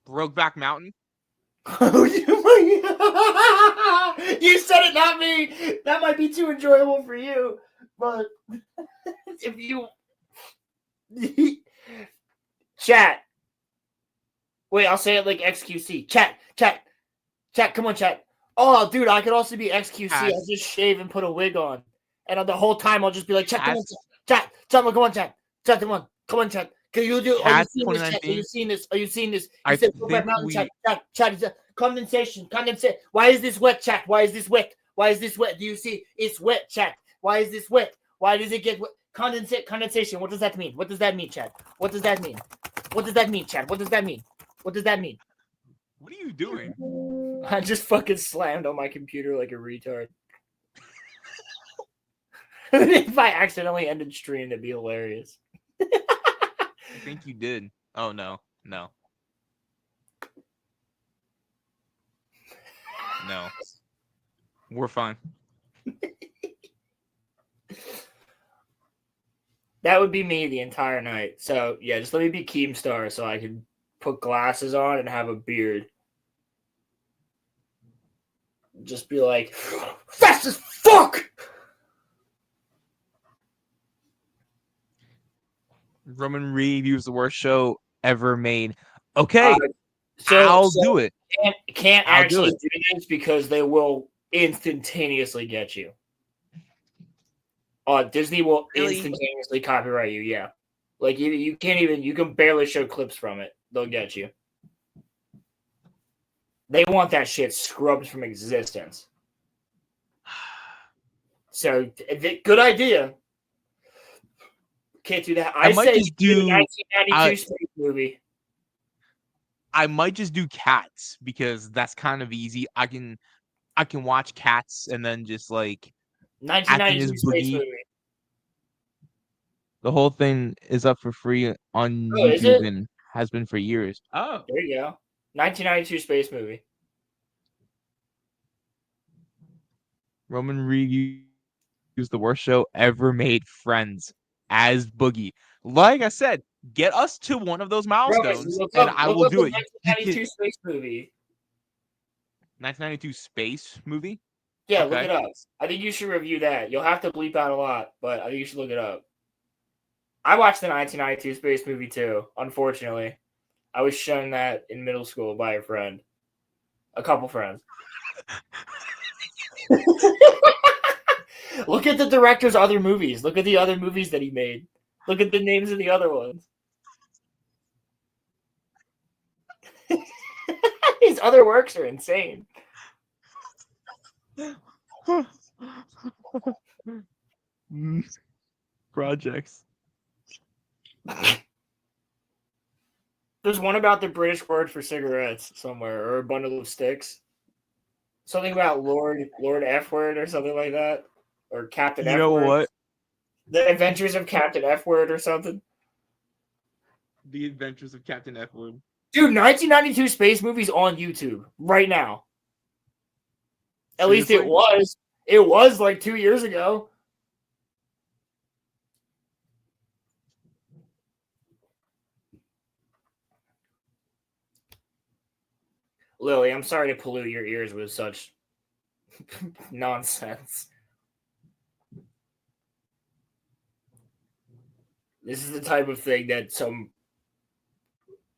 Brokeback Mountain. Oh, you said it, not me. That might be too enjoyable for you, but if you chat, wait, I'll say it like XQC. Chat. Come on, chat. Oh, dude, I could also be XQC. I'll just shave and put a wig on, and the whole time I'll just be like, chat, come on, chat, come on, chat, come on, chat. Can you do? Are you seeing this? Chat? Are you seeing this? Are you seeing this? You said Brokeback Mountain, chat. Condensation. Why is this wet, chat? Why is this wet? Why is this wet? Do you see? It's wet, chat. Why is this wet? Why does it get wet? Condensation. What does that mean? What does that mean, chat? What does that mean? What does that mean, chat? What does that mean? What does that mean? What are you doing? I just fucking slammed on my computer like a retard. If I accidentally ended stream, it'd be hilarious. I think you did. Oh, no. No. We're fine. That would be me the entire night. So, yeah, just let me be Keemstar so I can put glasses on and have a beard. Just be like, fast as fuck! Roman reviews the worst show ever made. Okay, I'll do it. Can't actually do this because they will instantaneously get you. Disney will instantaneously copyright you. Yeah, like you can't even. You can barely show clips from it. They'll get you. They want that shit scrubbed from existence. So, good idea. Can't do that. I might say just do the 1992 space movie. I might just do Cats because that's kind of easy. I can watch Cats and then just like 1992 space movie. The whole thing is up for free on YouTube and has been for years. Oh, there you go. 1992 space movie. Roman reviews the worst show ever made. Friends as Boogie. Like I said, get us to one of those milestones, and I will do it. 1992 space movie. 1992 space movie? Yeah, look it up. I think you should review that. You'll have to bleep out a lot, but I think you should look it up. I watched the 1992 space movie too, unfortunately. I was shown that in middle school by a friend. A couple friends. Look at the director's other movies. Look at the other movies that he made. Look at the names of the other ones. His other works are insane. Projects. There's one about the British word for cigarettes somewhere, or a bundle of sticks. Something about Lord F Word or something like that. Or Captain F Word. You know what? The Adventures of Captain F Word or something. The Adventures of Captain F Word. Dude, 1992 space movies on YouTube right now. At least it was. It was like 2 years ago. Lily, I'm sorry to pollute your ears with such nonsense. This is the type of thing that some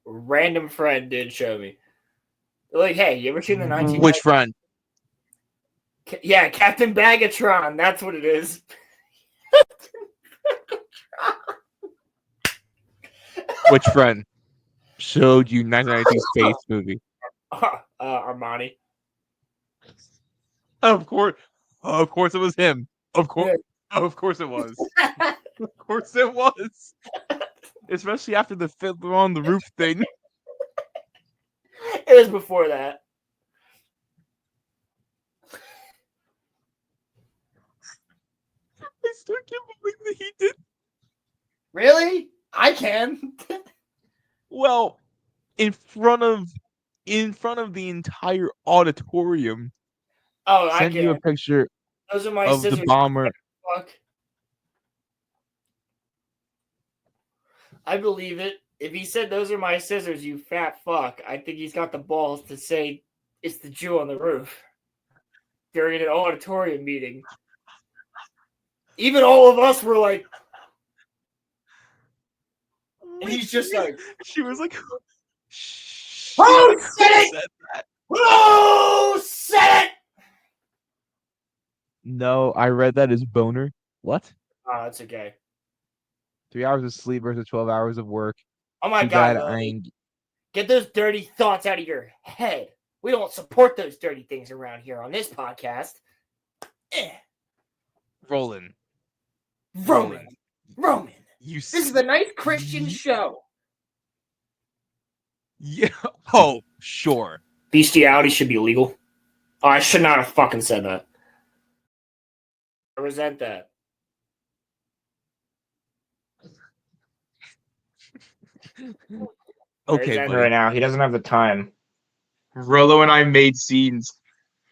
random friend did show me. They're like, hey, you ever seen the 1990s? Which friend? Yeah, Captain Bagatron. That's what it is. Which friend showed you 1992 space movie? Armani. Of course it was him. Of course it was. Of course it was. Especially after the Fiddler on the Roof thing. It was before that. I still can't believe that he did. Really? I can. Well, in front of the entire auditorium. Oh, I sent can. you a picture Those are my of scissors. the bomber. Fuck. I believe it. If he said those are my scissors, you fat fuck, I think he's got the balls to say it's the Jew on the roof during an auditorium meeting. Even all of us were like, and he's just like, she was like, who said it? said that? Who said it? No, I read that as boner. What? Oh, that's okay. 3 hours of sleep versus 12 hours of work. Oh my Too God, bad Lily. Get those dirty thoughts out of your head. We don't support those dirty things around here on this podcast. Roland. Roman. This is a nice Christian show. Yeah. Oh, sure. Bestiality should be illegal. Oh, I should not have fucking said that. I resent that. Okay, buddy. Right now, he doesn't have the time. Rolo and I made scenes.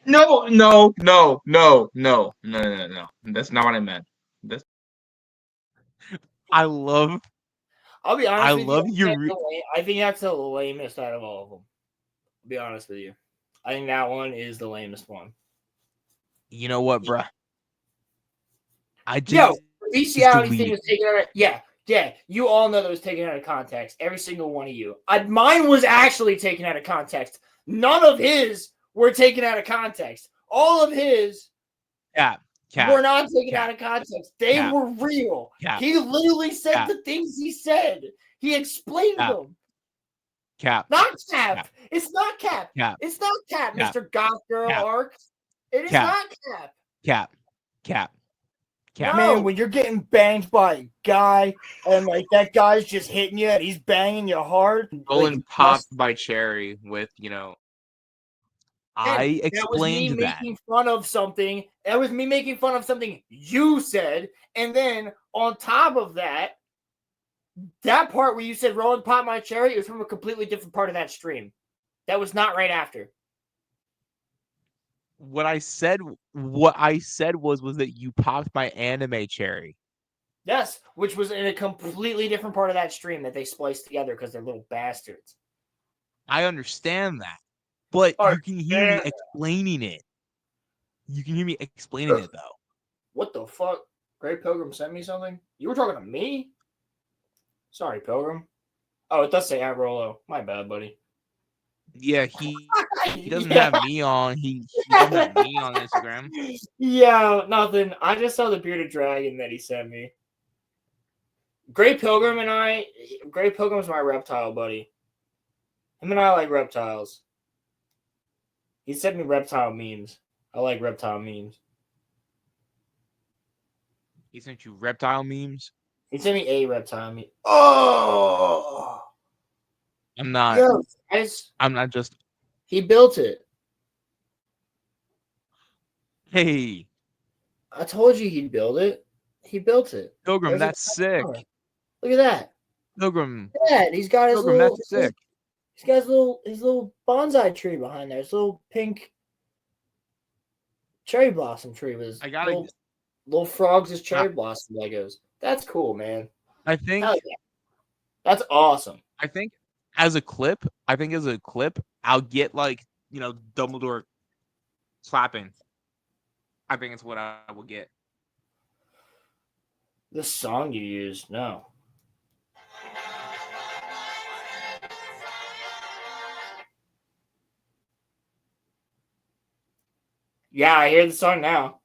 No. That's not what I meant. I'll be honest with you. I think that's the lamest out of all of them. I'll be honest with you. I think that one is the lamest one. You know what, bruh? The bestiality thing was taken out of... Yeah, you all know that was taken out of context. Every single one of you. Mine was actually taken out of context. None of his were taken out of context. All of his were not taken out of context. They were real. He literally said the things he said. He explained them. Not Cap. It's not Cap. It's not Cap, Mr. Goth Girl Arc. It is not Cap. Cap. No. Man, when you're getting banged by a guy and like that guy's just hitting you and he's banging you hard. Roland popped by Cherry with, I explained that. Making fun of something. That was me making fun of something you said. And then on top of that, that part where you said Roland popped my cherry, it was from a completely different part of that stream. That was not right after. What I said was that you popped my anime cherry. Yes, which was in a completely different part of that stream that they spliced together because they're little bastards. I understand that, but you can hear me explaining it. You can hear me explaining it, though. What the fuck? Great Pilgrim sent me something? You were talking to me? Sorry, Pilgrim. Oh, it does say at Rolo. My bad, buddy. Yeah, he doesn't have me on. He doesn't have me on Instagram. Yeah, nothing. I just saw the bearded dragon that he sent me. Great Pilgrim's my reptile buddy. Him and I like reptiles. He sent me reptile memes. I like reptile memes. He sent you reptile memes? He sent me a reptile meme. Oh! I'm not. Yo, guys, I'm not just. He built it. Hey. I told you he'd build it. He built it. Pilgrim, that's sick. Look at that. Pilgrim. Look at that. He's got his Pilgrim, little. that's sick. He's got his little bonsai tree behind there. His little pink cherry blossom tree with his little frogs as cherry blossom Legos. That's cool, man. I think that's awesome. I think as a clip, I'll get Dumbledore clapping. I think it's what I will get. The song you used, no. Yeah, I hear the song now.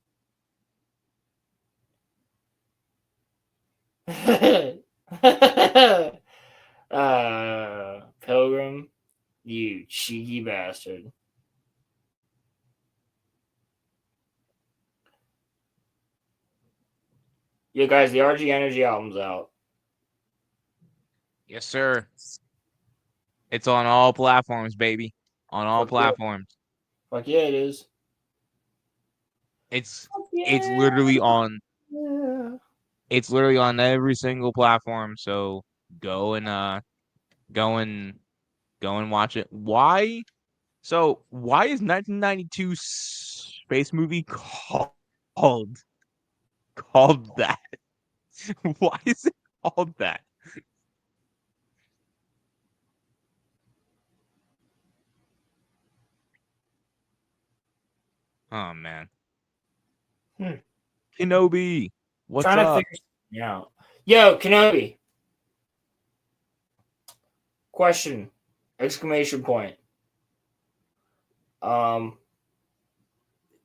Pilgrim, you cheeky bastard. Yo, guys, the RG Energy album's out. Yes, sir. It's on all platforms, baby. On all platforms. Fuck yeah, it is. It's literally on. Yeah. It's literally on every single platform. So go and watch it. Why? So why is 1992 space movie called that? Why is it called that? Oh man. Hmm. Kenobi, what's Trying to up? figure something out. Yo, Kenobi. Question. Exclamation point.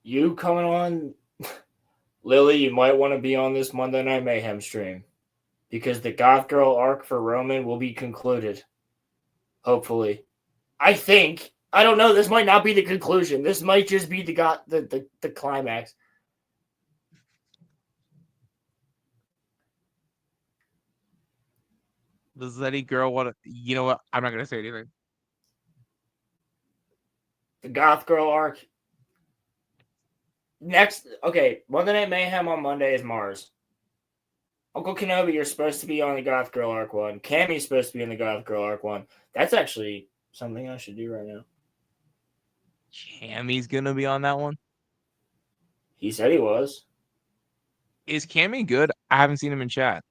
You coming on, Lily? You might want to be on this Monday Night Mayhem stream because the Goth Girl arc for Roman will be concluded. Hopefully, I think. I don't know. This might not be the conclusion. This might just be the climax. Does any girl want to? You know what? I'm not gonna say anything. The Goth Girl arc. Next, okay, Monday Night Mayhem on Monday is Mars. Uncle Kenobi, you're supposed to be on the Goth Girl arc one. Cammy's supposed to be in the Goth Girl arc one. That's actually something I should do right now. Cammy's gonna be on that one. He said he was. Is Cammy good? I haven't seen him in chat.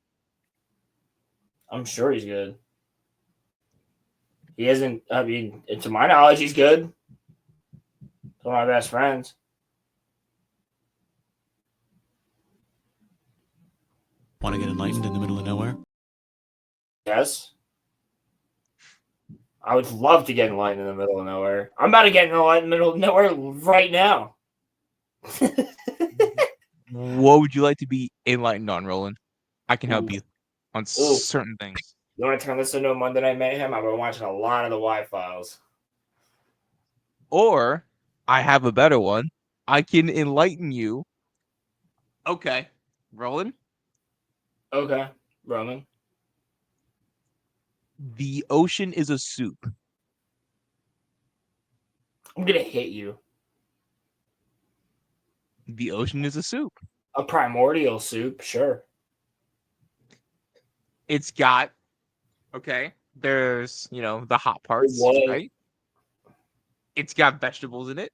I'm sure he's good. He isn't. I mean, to my knowledge, he's good. He's one of my best friends. Want to get enlightened in the middle of nowhere? Yes. I would love to get enlightened in the middle of nowhere. I'm about to get enlightened in the middle of nowhere right now. What would you like to be enlightened on, Roland? I can help you on certain things. You want to turn this into a Monday Night Mayhem? I've been watching a lot of the Y-Files. Or I have a better one. I can enlighten you. Okay, Roland. Okay, Roman. The ocean is a soup. I'm gonna hit you. The ocean is a soup. A primordial soup, sure. It's got, okay, there's, the hot parts, right? It's got vegetables in it,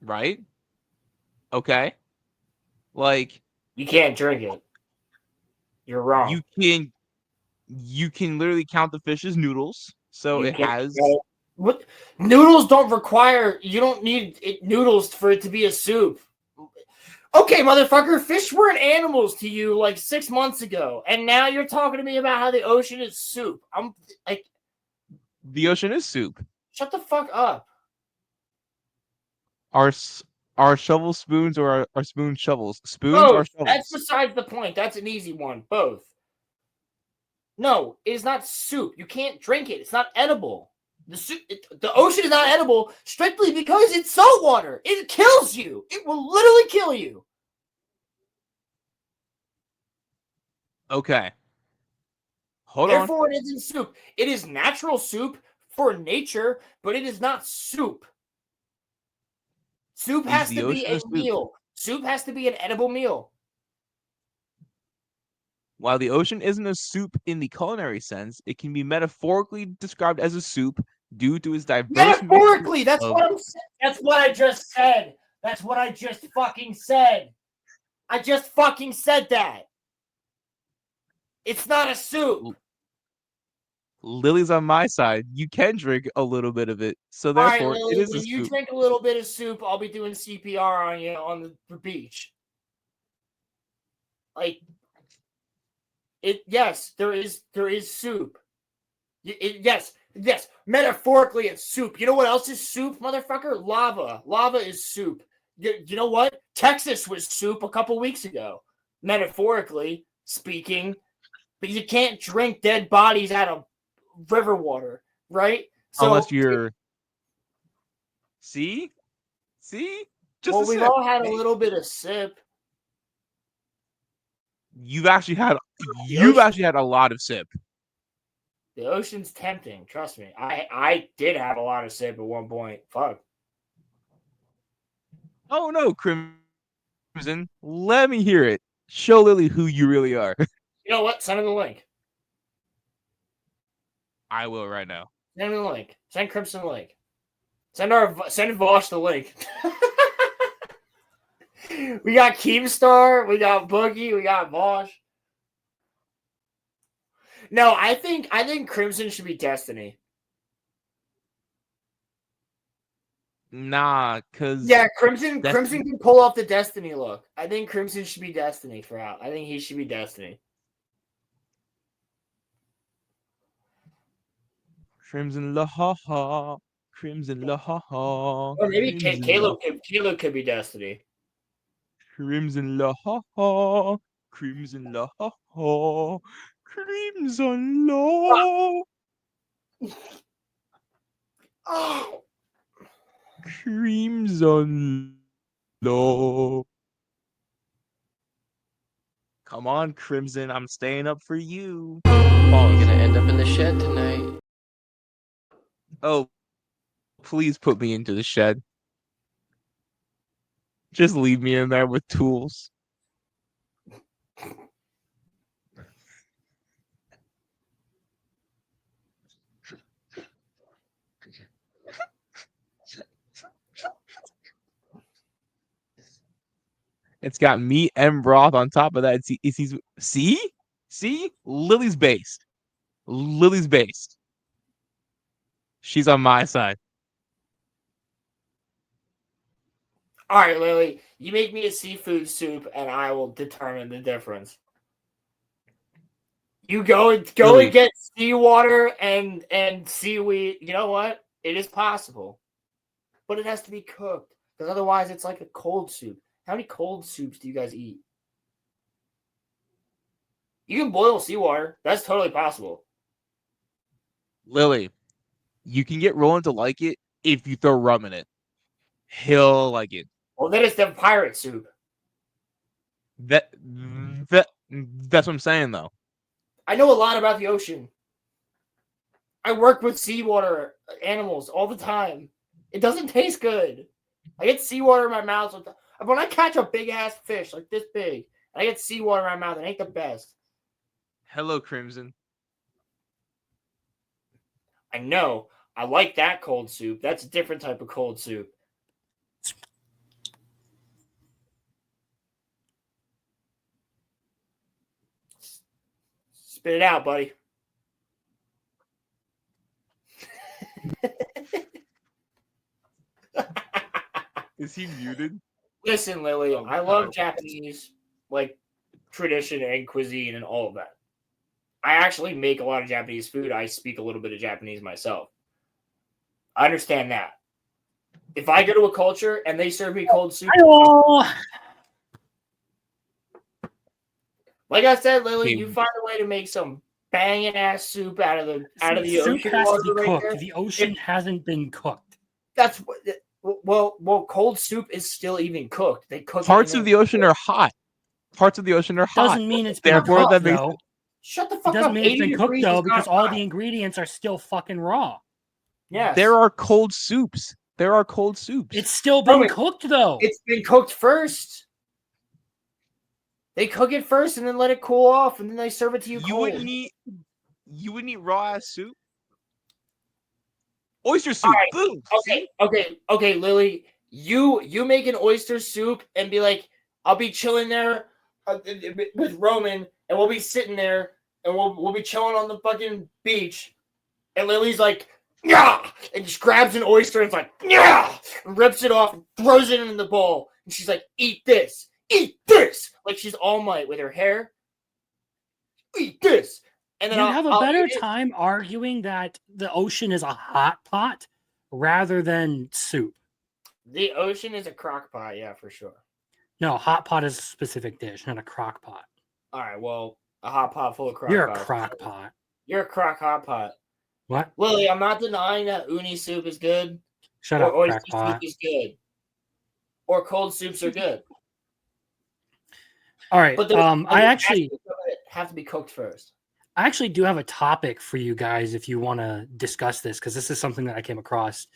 right? Okay. Like, you can't drink it. You're wrong. You can literally count the fish as noodles. So it has. What? Noodles don't require. You don't need noodles for it to be a soup. Okay, motherfucker, fish weren't animals to you like 6 months ago, and now you're talking to me about how the ocean is soup. I'm like, the ocean is soup. Shut the fuck up. Are shovel spoons or are spoon shovels? Spoons Both. or shovels? That's besides the point. That's an easy one. Both. No, it is not soup. You can't drink it. It's not edible. The ocean is not edible strictly because it's salt water. It kills you. It will literally kill you. Okay. Hold Therefore, on. it isn't soup. It is natural soup for nature, but it is not soup. Soup has to be a meal. Soup has to be an edible meal. While the ocean isn't a soup in the culinary sense, it can be metaphorically described as a soup due to its diverse. Metaphorically, that's what I'm saying. That's what I just said. That's what I just fucking said. I just fucking said that. It's not a soup. Lily's on my side. You can drink a little bit of it, so therefore Lily, it is when a you soup. drink a little bit of soup, I'll be doing CPR on you on the beach. Like it. Yes, there is soup. Yes. Metaphorically, it's soup. You know what else is soup, motherfucker? Lava. Lava is soup. You know what? Texas was soup a couple weeks ago, metaphorically speaking. But you can't drink dead bodies out of river water, right? So, unless you're. See? Just we've all had a little bit of sip. You've actually had a lot of sip. The ocean's tempting. Trust me. I did have a lot of sip at one point. Fuck. Oh no, Crimson. Let me hear it. Show Lily who you really are. You know what? Send her the link. I will right now. Send her the link. Send Crimson the link. Send Vosh the link. We got Keemstar. We got Boogie. We got Vosh. No, I think Crimson should be Destiny. Nah, because Yeah, Crimson can pull off the Destiny look. I think Crimson should be Destiny for out. I think he should be Destiny. Crimson la ha ha. Crimson la ha ha. Or maybe Caleb could be Destiny. Crimson la ha ha. Crimson la ha ha. Crimson la. Oh, Crimson la. Come on, Crimson. I'm staying up for you. You're gonna end up in the shed tonight. Oh, please put me into the shed. Just leave me in there with tools. It's got meat and broth on top of that. See? Lily's based. Lily's based. She's on my side. all right, Lily. You make me a seafood soup, and I will determine the difference. You go and get seawater and seaweed. You know what? It is possible, but it has to be cooked because otherwise, it's like a cold soup. How many cold soups do you guys eat? You can boil seawater. That's totally possible. Lily, you can get Roland to like it if you throw rum in it. He'll like it. Well, then it's the pirate soup. That's what I'm saying though. I know a lot about the ocean. I work with seawater animals all the time. It doesn't taste good. I get seawater in my mouth. When I catch a big ass fish like this big, and I get seawater in my mouth, it ain't the best. Hello, Crimson. I know. I like that cold soup. That's a different type of cold soup. Spit it out, buddy. Is he muted? Listen, Lily, I love Japanese tradition and cuisine and all of that. I actually make a lot of Japanese food. I speak a little bit of Japanese myself. I understand that. If I go to a culture and they serve me cold soup, like I said, Lily, you find a way to make some banging ass soup out of the soup ocean has water to be right cooked. there. The ocean hasn't been cooked. That's what. Well, cold soup is still even cooked. They cook Parts of the ocean are hot. Parts of the ocean are hot. Doesn't mean it's been Therefore, cooked, that makes though. Shut the It fuck doesn't up. mean it's been cooked, degrees though, is because not all hot. the ingredients are still fucking raw. Yes. There are cold soups. There are cold soups. It's still been cooked, though. It's been cooked first. They cook it first and then let it cool off, and then they serve it to you cold. You wouldn't eat raw ass soup. Oyster soup. Right. Boom. Okay, Lily. You make an oyster soup and be like, I'll be chilling there with Roman, and we'll be sitting there, and we'll be chilling on the fucking beach, and Lily's like, yeah, and just grabs an oyster and it's like, yeah, and rips it off and throws it in the bowl, and she's like, eat this, like she's All Might with her hair. Eat this, and then You'd have a better time arguing that the ocean is a hot pot rather than soup. The ocean is a crock pot, yeah, for sure. No, hot pot is a specific dish, not a crock pot. All right, well, a hot pot full of crock You're pots. a crock pot. You're a crock hot pot. What? Lily, I'm not denying that uni soup is good. Shut up, oyster crackpot. soup is good. Or cold soups are good. All right. But I actually have to be cooked first. I actually do have a topic for you guys if you want to discuss this, because this is something that I came across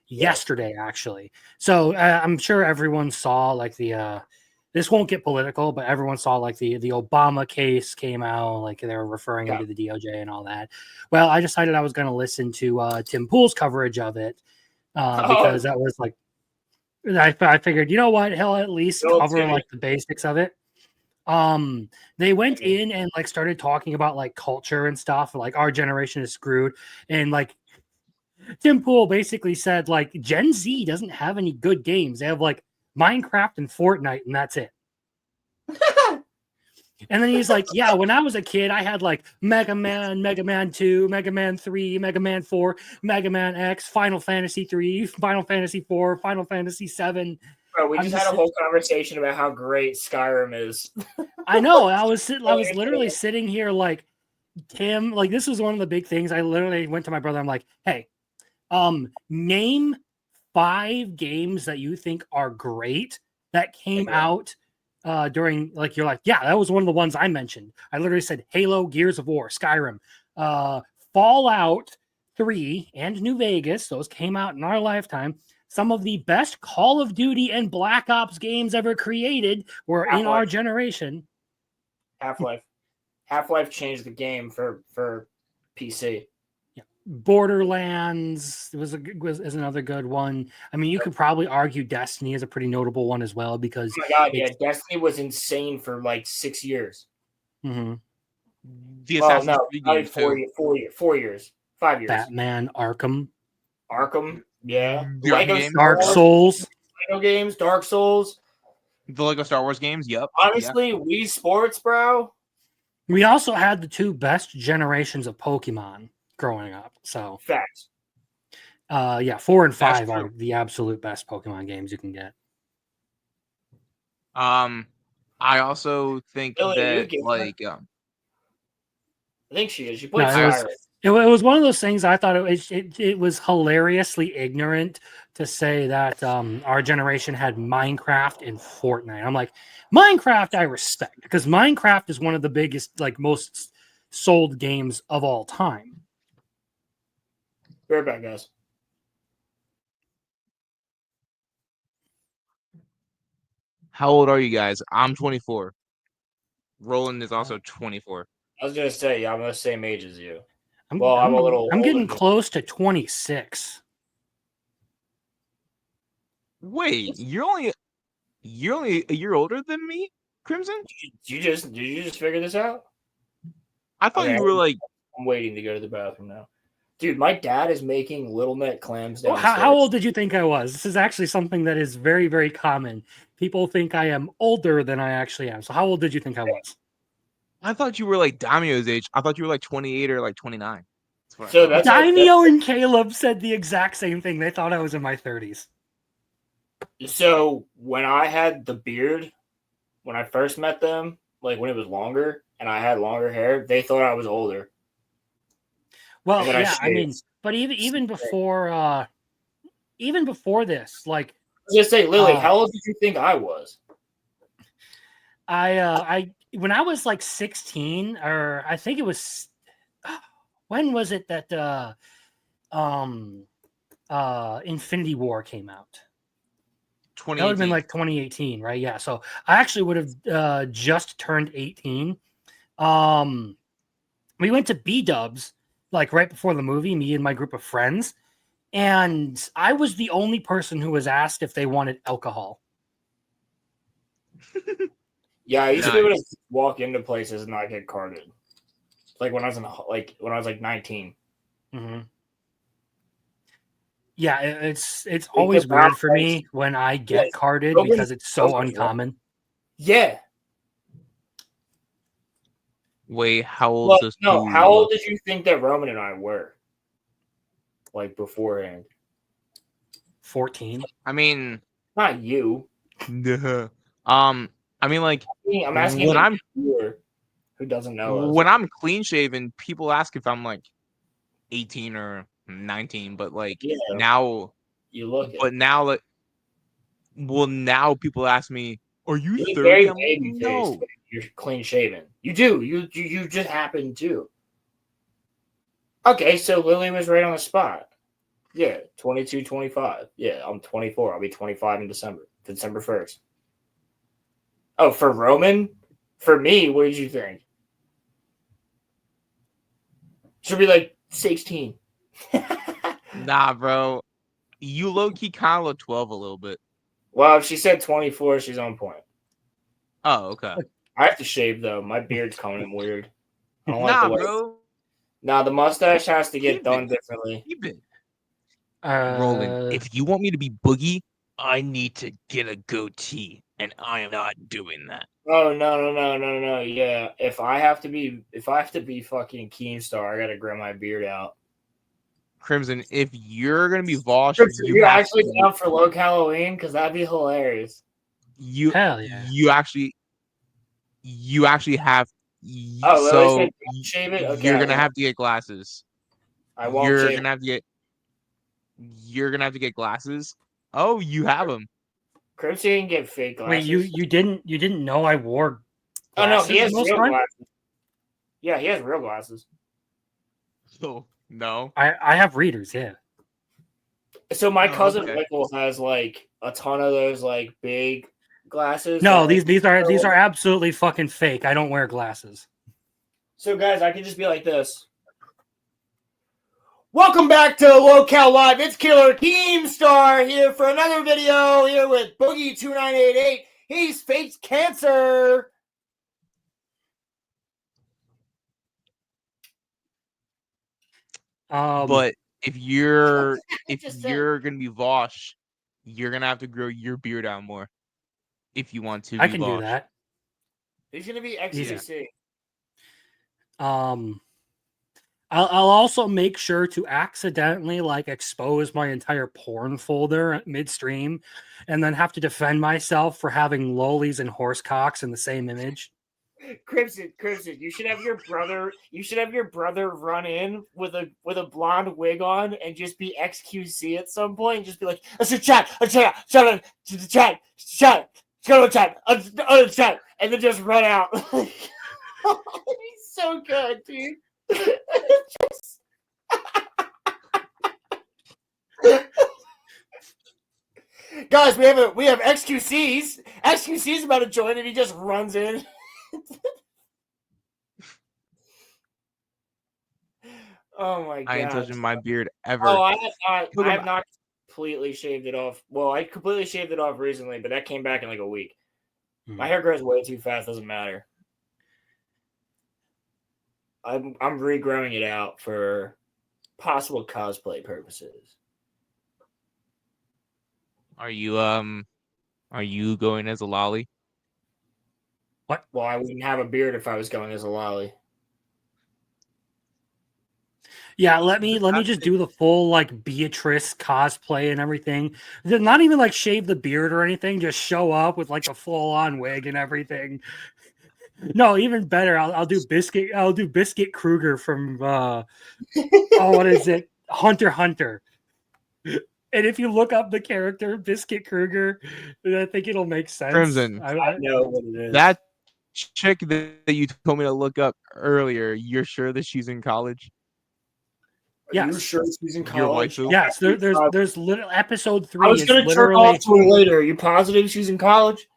yesterday, actually. So I'm sure everyone saw like the this won't get political, but everyone saw like the Obama case came out, like they were referring him to the DOJ and all that. Well, I decided I was going to listen to Tim Pool's coverage of it because that was like, I figured, you know what, he'll at least cover like the basics of it. They went in and like started talking about like culture and stuff, like our generation is screwed, and like Tim Pool basically said like Gen Z doesn't have any good games. They have like Minecraft and Fortnite, and that's it. And then he's like, yeah, when I was a kid, I had like Mega Man, Mega Man 2, Mega Man 3, Mega Man 4, Mega Man X, Final Fantasy 3, Final Fantasy 4, Final Fantasy 7. Bro, we just had a whole conversation about how great Skyrim is. I know. I was literally sitting here like, Tim, like this was one of the big things. I literally went to my brother. I'm like, hey, name 5 games that you think are great that came out during, like, you're like, yeah, that was one of the ones I mentioned. I literally said Halo, Gears of War, Skyrim, Fallout 3, and New Vegas. Those came out in our lifetime. Some of the best Call of Duty and Black Ops games ever created were in our generation. Half-Life changed the game for PC. Yeah. Borderlands is another good one. I mean, you could probably argue Destiny is a pretty notable one as well because. Oh my god! Yeah, Destiny was insane for like 6 years. Mm-hmm. The Assassin's Creed game, 4 years, 5 years. Batman, Arkham, yeah. Dark Souls, Lego games, Dark Souls. The Lego Star Wars games. Yep. Honestly, Wii Sports, bro. We also had the 2 best generations of Pokemon growing up. So facts. 4 and 5 are the absolute best Pokemon games you can get. I also think that like I think she is. She played it was one of those things. I thought it was hilariously ignorant to say that our generation had Minecraft and Fortnite. I'm like, Minecraft I respect because Minecraft is one of the biggest, like most sold games of all time. Very bad, guys. How old are you guys? I'm 24. Roland is also 24. I was gonna say, I'm the same age as you. I'm getting close to 26. Wait, you're only a year older than me, Crimson? Did you just figure this out? I thought you were like. I'm waiting to go to the bathroom now. Dude, my dad is making Little Neck clams downstairs. Well, how old did you think I was? This is actually something that is very, very common. People think I am older than I actually am. So how old did you think I was? I thought you were like Damio's age. I thought you were like 28 or like 29. So that's Damio and Caleb said the exact same thing. They thought I was in my 30s. So when I had the beard, when I first met them, like when it was longer and I had longer hair, they thought I was older. Well, yeah, I mean, but even before this, like, I was gonna say, Lily, how old did you think I was? I when I was like 16, or I think it was, when was it that Infinity War came out? That would have been like 2018, right? Yeah. So I actually would have just turned 18. We went to B-Dubs like right before the movie, me and my group of friends. And I was the only person who was asked if they wanted alcohol. Yeah, I used to be able to walk into places and not get carded. Like when I was when I was like 19. Mm-hmm. Yeah, it's always weird for me when I get carded because it's so uncommon. Yeah. Wait, how old? How old did you think that Roman and I were? Like beforehand. 14. I mean, not you. I mean, like, I'm asking when I'm who doesn't know us. When I'm clean shaven, people ask if I'm like 18 or 19, but like now you look. But now, like, now people ask me, "Are you 30?" Very I'm baby like, no. faced. You're clean shaven. You do. You just happen to. Okay, so Lily was right on the spot. Yeah, 22, 25. Yeah, I'm 24. I'll be 25 in December 1st. Oh, for Roman? For me, what did you think? Should be like 16. Nah, bro. You low-key kind of look 12 a little bit. Well, if she said 24, she's on point. Oh, okay. I have to shave, though. My beard's coming in weird. I don't Nah, like the way bro. Nah, the mustache has to get done differently. Keep it. Roland, if you want me to be Boogie, I need to get a goatee, and I am not doing that. Oh no! Yeah, if I have to be fucking Keemstar, I gotta grow my beard out. Crimson, if you're gonna be Vosh, Crimson, you you're have actually to, down for Loke Halloween because that'd be hilarious. Hell yeah. you actually have Oh, Lily so said shave it. Okay, you're gonna have to get glasses. I won't shave. You're gonna have to get glasses. Oh, you have them. Crimson can get fake glasses. Wait, you didn't know I wore Oh no, glasses he has most real time? glasses. Yeah, he has real glasses. Oh no. I have readers, yeah. So my Oh, cousin okay. Michael has like a ton of those like big glasses. No, that, these are absolutely fucking fake. I don't wear glasses. So guys, I can just be like this. Welcome back to Locale Live. It's Killer Keemstar here for another video here with Boogie2988. He's faked cancer. But if you're Just gonna be Vosh, you're gonna have to grow your beard out more. If you want to, I be can Vosh. do that. He's gonna be XCC. I'll also make sure to accidentally like expose my entire porn folder midstream, and then have to defend myself for having lolies and horse cocks in the same image. Crimson, you should have your brother. You should have your brother run in with a blonde wig on and just be XQC at some point. And just be like, "Let's chat, chat, and then just run out. He's so good, dude. Guys, we have XQCs. XQC's about to join, and he just runs in. Oh my god! I ain't touching my beard ever. Oh, I have not completely shaved it off. Well, I completely shaved it off recently, but that came back in like a week. My hair grows way too fast. Doesn't matter. I'm regrowing it out for possible cosplay purposes. Are you going as a lolly? What? Well, I wouldn't have a beard if I was going as a lolly. Yeah, let me just do the full like Beatrice cosplay and everything. Not even like shave the beard or anything. Just show up with like a full on wig and everything. No, even better. I'll do Biscuit. I'll do Biscuit Kruger from what is it? Hunter x Hunter. And if you look up the character Biscuit Kruger, I think it'll make sense. Crimson. I know what it is. That chick that you told me to look up earlier, you're sure that she's in college? Are you sure she's in college? Yes, there's little episode 3. I was going to turn off to her later. Are you positive she's in college?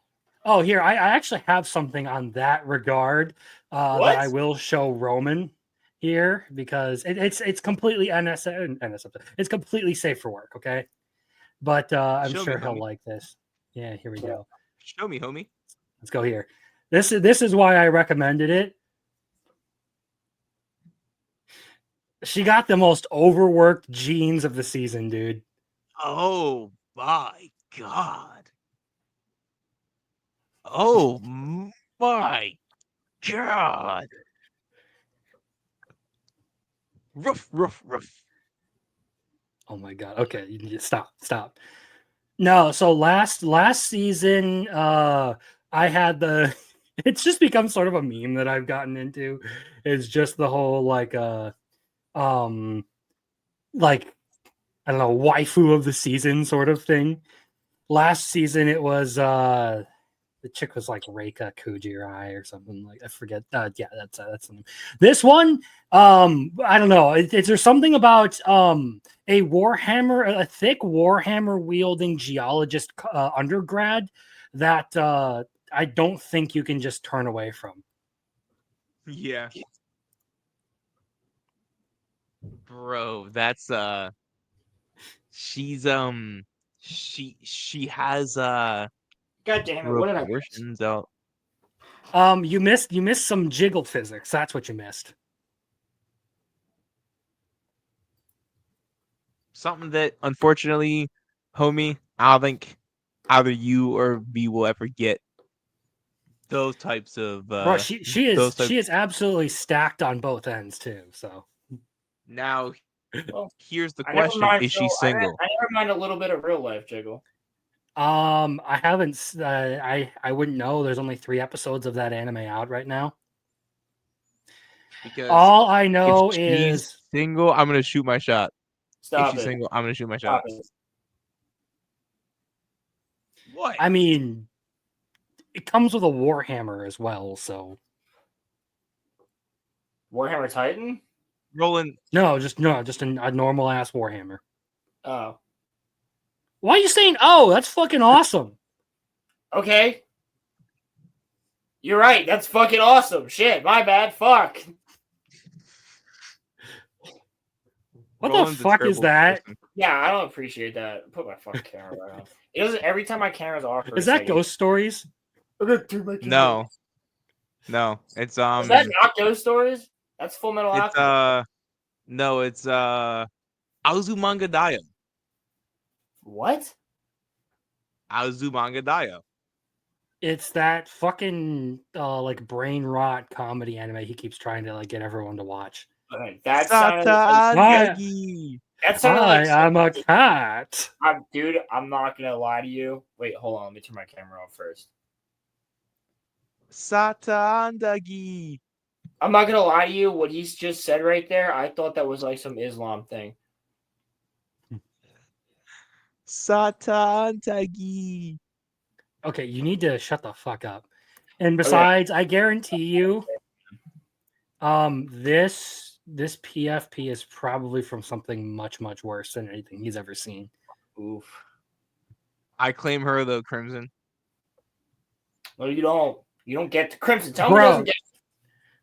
Oh, here I actually have something on that regard that I will show Roman here because it's completely NSF. It's completely safe for work, okay? But I'm sure he'll like this. Yeah, here we go. Show me, homie. Let's go here. This is why I recommended it. She got the most overworked jeans of the season, dude. Oh my god. Oh my god. Ruff. Oh my god. Okay, you need to stop. No, so last season, I had the it's just become sort of a meme that I've gotten into. It's just the whole like I don't know, waifu of the season sort of thing. Last season it was the chick was like Reika Kujirai or something like I forget. Yeah, that's the name. This one, I don't know. There's something about a thick Warhammer wielding geologist undergrad that I don't think you can just turn away from. Yeah. Bro, that's she's she has God damn it! What did I proportions out. You missed some jiggle physics. That's what you missed. something that unfortunately, homie, I don't think either you or me will ever get those types of Bro, she those types. is absolutely stacked on both ends too. So Now, Well, here's the I never question: mind. is she I single? never mind a little bit of real life, Jiggle. I haven't I wouldn't know. There's only 3 episodes of that anime out right now. Because All I know if she's is single, I'm gonna shoot my shot. If Stop she's it. single, I'm gonna shoot my Stop shot. it. What? I mean it comes with a Warhammer as well, so Warhammer Titan? Roland, just a normal ass Warhammer. Oh. Why are you saying oh? That's fucking awesome. Okay. You're right. That's fucking awesome. Shit, my bad. Fuck. What Roland's the a fuck is terrible that? person. Yeah, I don't appreciate that. Put my fucking camera back on. It doesn't. Every time my camera's off for Is a that second, Ghost Stories? I'm gonna turn my camera No, off. no, it's Is that not Ghost Stories? That's Full Metal it's Alchemist. no, it's Azumanga Daioh. What? Azumanga Daioh. It's that fucking like brain rot comedy anime he keeps trying to like get everyone to watch. Okay, that Sata sounded like, Andagi. that sounded like I'm a cat. dude, I'm not gonna lie to you. Wait, hold on. Let me turn my camera off first. Sata Andagi. I'm not gonna lie to you. What he's just said right there, I thought that was like some Islam thing. Sata Andagi. Okay, you need to shut the fuck up. And besides, I guarantee you, this PFP is probably from something much worse than anything he's ever seen. Oof. I claim her though, Crimson. No, you don't. You don't get the Crimson. Tell me he doesn't get.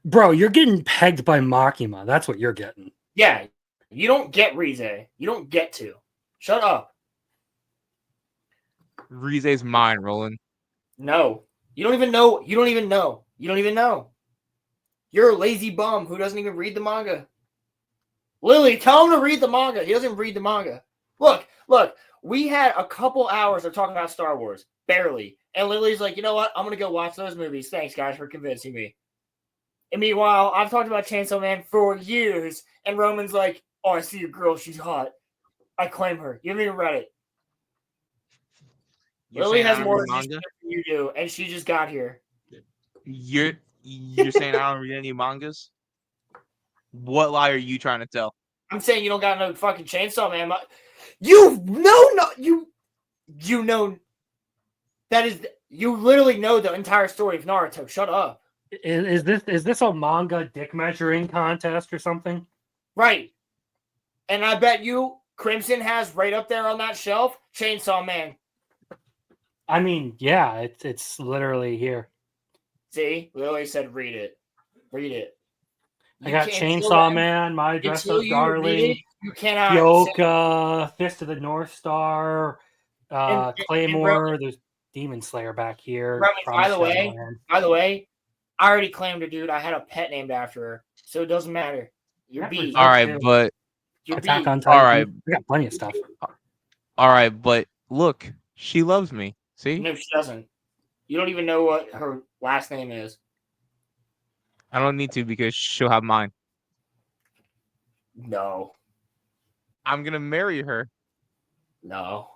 Bro, you're getting pegged by Makima. That's what you're getting. Yeah, you don't get Rize. You don't get to. Shut up. Rize's mine, Roland. No, you don't even know. You don't even know. You don't even know. You're a lazy bum who doesn't even read the manga. Lily, tell him to read the manga. He doesn't read the manga. Look. We had a couple hours of talking about Star Wars, barely. And Lily's like, you know what? I'm gonna go watch those movies. Thanks, guys, for convincing me. And meanwhile, I've talked about Chainsaw Man for years, and Roman's like, oh, I see a girl. She's hot. I claim her. You haven't even read it. Lily has more manga than you do, and she just got here. You're saying I don't read any mangas? What lie are you trying to tell? I'm saying you don't got no fucking Chainsaw Man. You know that is you literally know the entire story of Naruto. Shut up. Is this a manga dick measuring contest or something? Right. And I bet you Crimson has right up there on that shelf Chainsaw Man. I mean, yeah, it's literally here. See, Lily said, "Read it, read it." I got Chainsaw Man, My Dress Up Darling, you cannot. Yoka, Fist of the North Star, Claymore. There's Demon Slayer back here. By the way, I already claimed her, dude. I had a pet named after her, so it doesn't matter. You're B. All right, but Attack on Titan. All right, we got plenty of stuff. All right, but look, she loves me. See? No, she doesn't. You don't even know what her last name is. I don't need to because she'll have mine. No. I'm gonna marry her. No.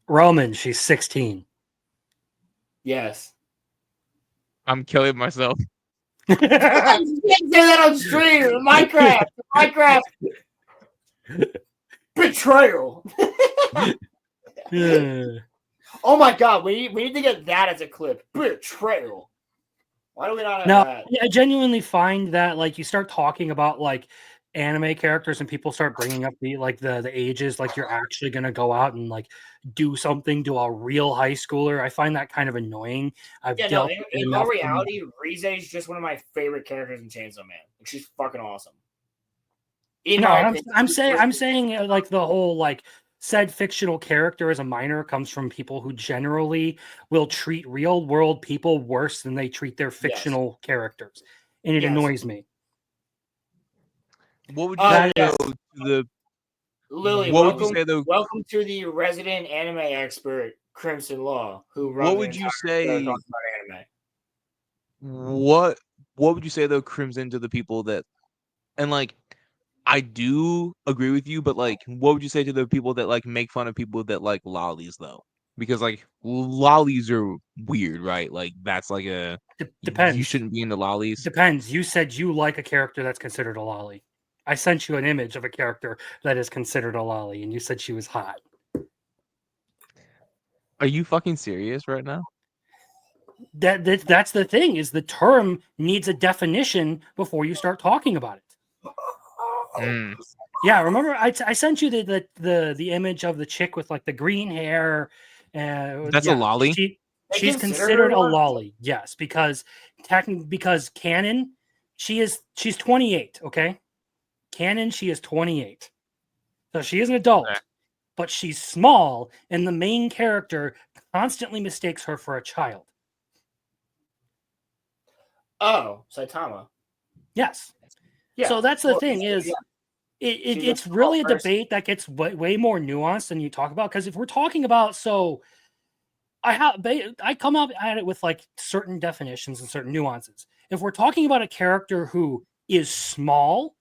Roman, she's 16. Yes. I'm killing myself. You can't say that on stream. Minecraft. Betrayal. Oh my god, we need to get that as a clip. Betrayal. Why do we not have that? I genuinely find that like you start talking about like anime characters and people start bringing up the ages, like you're actually gonna go out and like do something to a real high schooler. I find that kind of annoying. In all reality, Rize is just one of my favorite characters in Chainsaw Man. She's fucking awesome. I'm saying like the whole like said fictional character as a minor comes from people who generally will treat real world people worse than they treat their fictional characters, and it annoys me. What would you say to Lily, What would you say though? welcome to the resident anime expert, Crimson Law, who What runs would an you entire show say? talking about anime. What would you say though, Crimson, to the people that, and like, I do agree with you, but like, what would you say to the people that like make fun of people that like lollies though? Because like lollies are weird, right? Like that's like you Depends. shouldn't be into lollies. Depends. You said you like a character that's considered a lolly. I sent you an image of a character that is considered a lolly, and you said she was hot. Are you fucking serious right now? That's the thing, is the term needs a definition before you start talking about it. Mm. Yeah, remember I sent you the image of the chick with like the green hair. That's a lolly? She's considered a lolly, yes, because canon, she's 28, okay? Canon, she is 28. So she is an adult, Okay. but she's small, and the main character constantly mistakes her for a child. Oh, Saitama. Yes. Yeah. So that's the thing is, yeah. it's really a debate that gets way more nuanced than you talk about. Because if we're talking about, I come up at it with like certain definitions and certain nuances. If we're talking about a character who is small,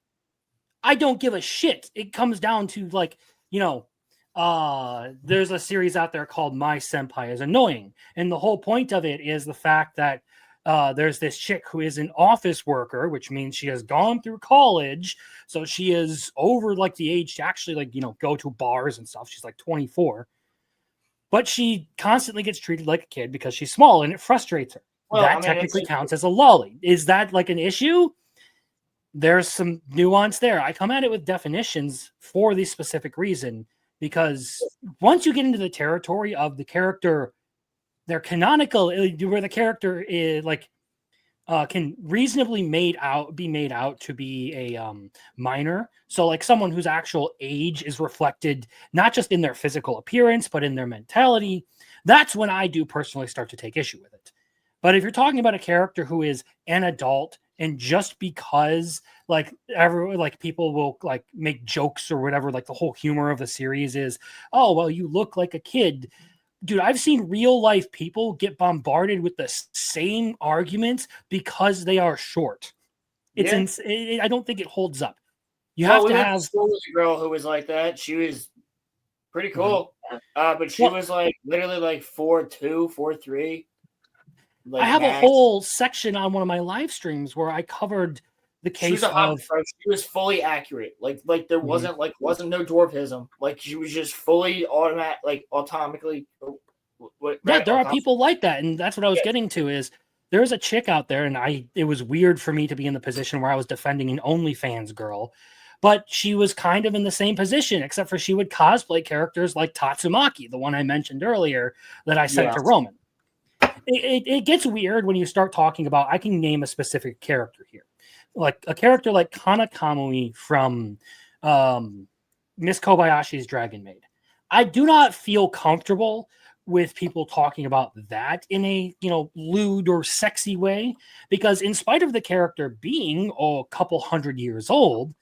I don't give a shit. It comes down to like, there's a series out there called My Senpai is Annoying. And the whole point of it is the fact that there's this chick who is an office worker, which means she has gone through college. So she is over like the age to actually like, go to bars and stuff. She's like 24. But she constantly gets treated like a kid because she's small, and it frustrates her. Well, that technically counts as a lolly. Is that like an issue? There's some nuance there. I come at it with definitions for the specific reason, because once you get into the territory of the character, they're canonical, where the character is like can reasonably be made out to be a minor. So like someone whose actual age is reflected not just in their physical appearance, but in their mentality. That's when I do personally start to take issue with it. But if you're talking about a character who is an adult, and just because like people will like make jokes or whatever, like the whole humor of the series is, oh, well, you look like a kid. Dude, I've seen real life people get bombarded with the same arguments because they are short. I don't think it holds up. You have to have a girl who was like that. She was pretty cool. But she was like literally like 4'2", 4'3". Like I have a whole section on one of my live streams where I covered the case of. She was fully accurate. Like there wasn't no dwarfism. Like she was just fully automatic, like automatically. Yeah, there are people like that, and that's what I was getting to. Is there's a chick out there, and it was weird for me to be in the position where I was defending an OnlyFans girl, but she was kind of in the same position, except for she would cosplay characters like Tatsumaki, the one I mentioned earlier that I sent to Roman. It gets weird when you start talking about, I can name a specific character here. Like a character like Kana Kamui from Miss Kobayashi's Dragon Maid. I do not feel comfortable with people talking about that in a lewd or sexy way, because in spite of the character being a couple hundred years old,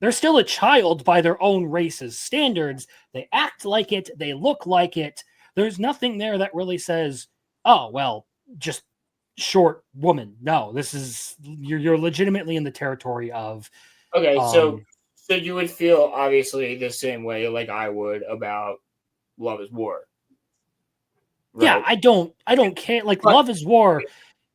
they're still a child by their own race's standards. They act like it, they look like it. There's nothing there that really says, oh, well, just short woman. No, this is you're legitimately in the territory of. Okay, so you would feel obviously the same way like I would about Love is War. Right? Yeah, I don't care. Like Love is War,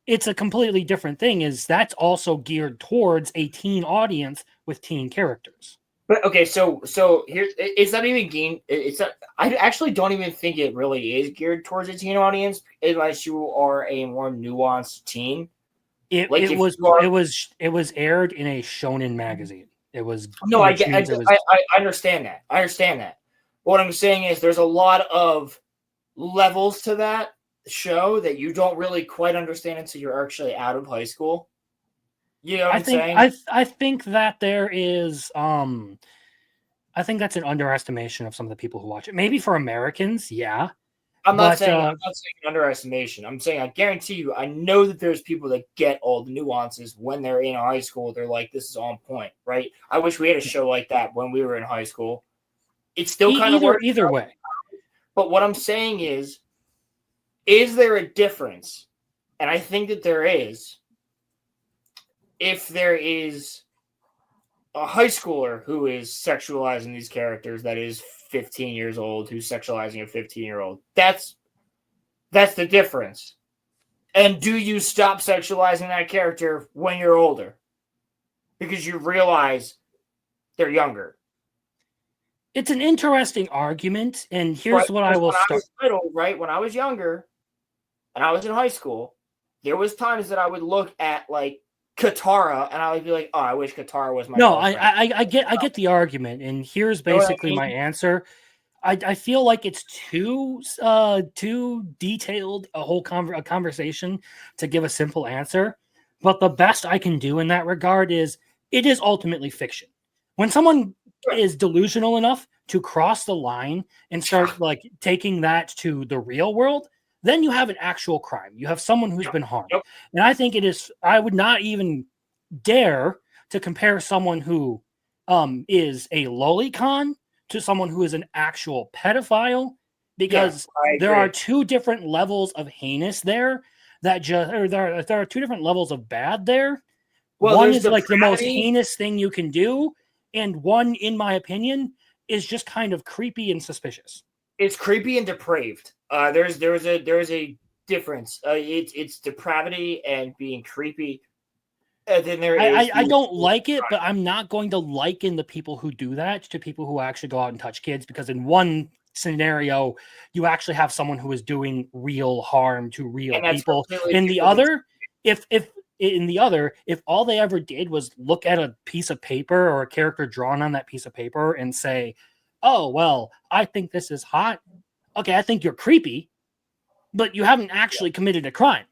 it's a completely different thing. Is that's also geared towards a teen audience with teen characters. But okay, so here it's not even game. It's not. I actually don't even think it really is geared towards a teen audience unless you are a more nuanced teen. It was aired in a shonen magazine. It was no. I understand that. I understand that. But what I'm saying is there's a lot of levels to that show that you don't really quite understand until you're actually out of high school. You know what I'm saying? I think that there is I think that's an underestimation of some of the people who watch it. Maybe for Americans, yeah. I'm not saying underestimation. I'm saying I guarantee you, I know that there's people that get all the nuances when they're in high school. They're like, this is on point, right? I wish we had a show like that when we were in high school. It's still kind of either way. But what I'm saying is there a difference? And I think that there is. If there is a high schooler who is sexualizing these characters that is 15 years old, who's sexualizing a 15-year-old, that's the difference. And do you stop sexualizing that character when you're older? Because you realize they're younger. It's an interesting argument, and here's what I will start. When I was younger, and I was in high school, there was times that I would look at like Katara, and I would be like, "Oh, I wish Katara was my." No, I get the argument, and here's basically my answer. I feel like it's too detailed a conversation to give a simple answer. But the best I can do in that regard is it is ultimately fiction. When someone is delusional enough to cross the line and start like taking that to the real world, then you have an actual crime. You have someone who's been harmed. And I think it is, I would not even dare to compare someone who is a lolicon to someone who is an actual pedophile, because there are two different levels of heinous there that there are two different levels of bad there. Well, one is like the most heinous thing you can do, and one, in my opinion, is just kind of creepy and suspicious. It's creepy and depraved. There's a difference. It's depravity and being creepy. Then I don't like it, but I'm not going to liken the people who do that to people who actually go out and touch kids, because in one scenario, you actually have someone who is doing real harm to real people. In the other, if all they ever did was look at a piece of paper or a character drawn on that piece of paper and say, "Oh, well, I think this is hot. Okay, I think you're creepy," but you haven't actually committed a crime.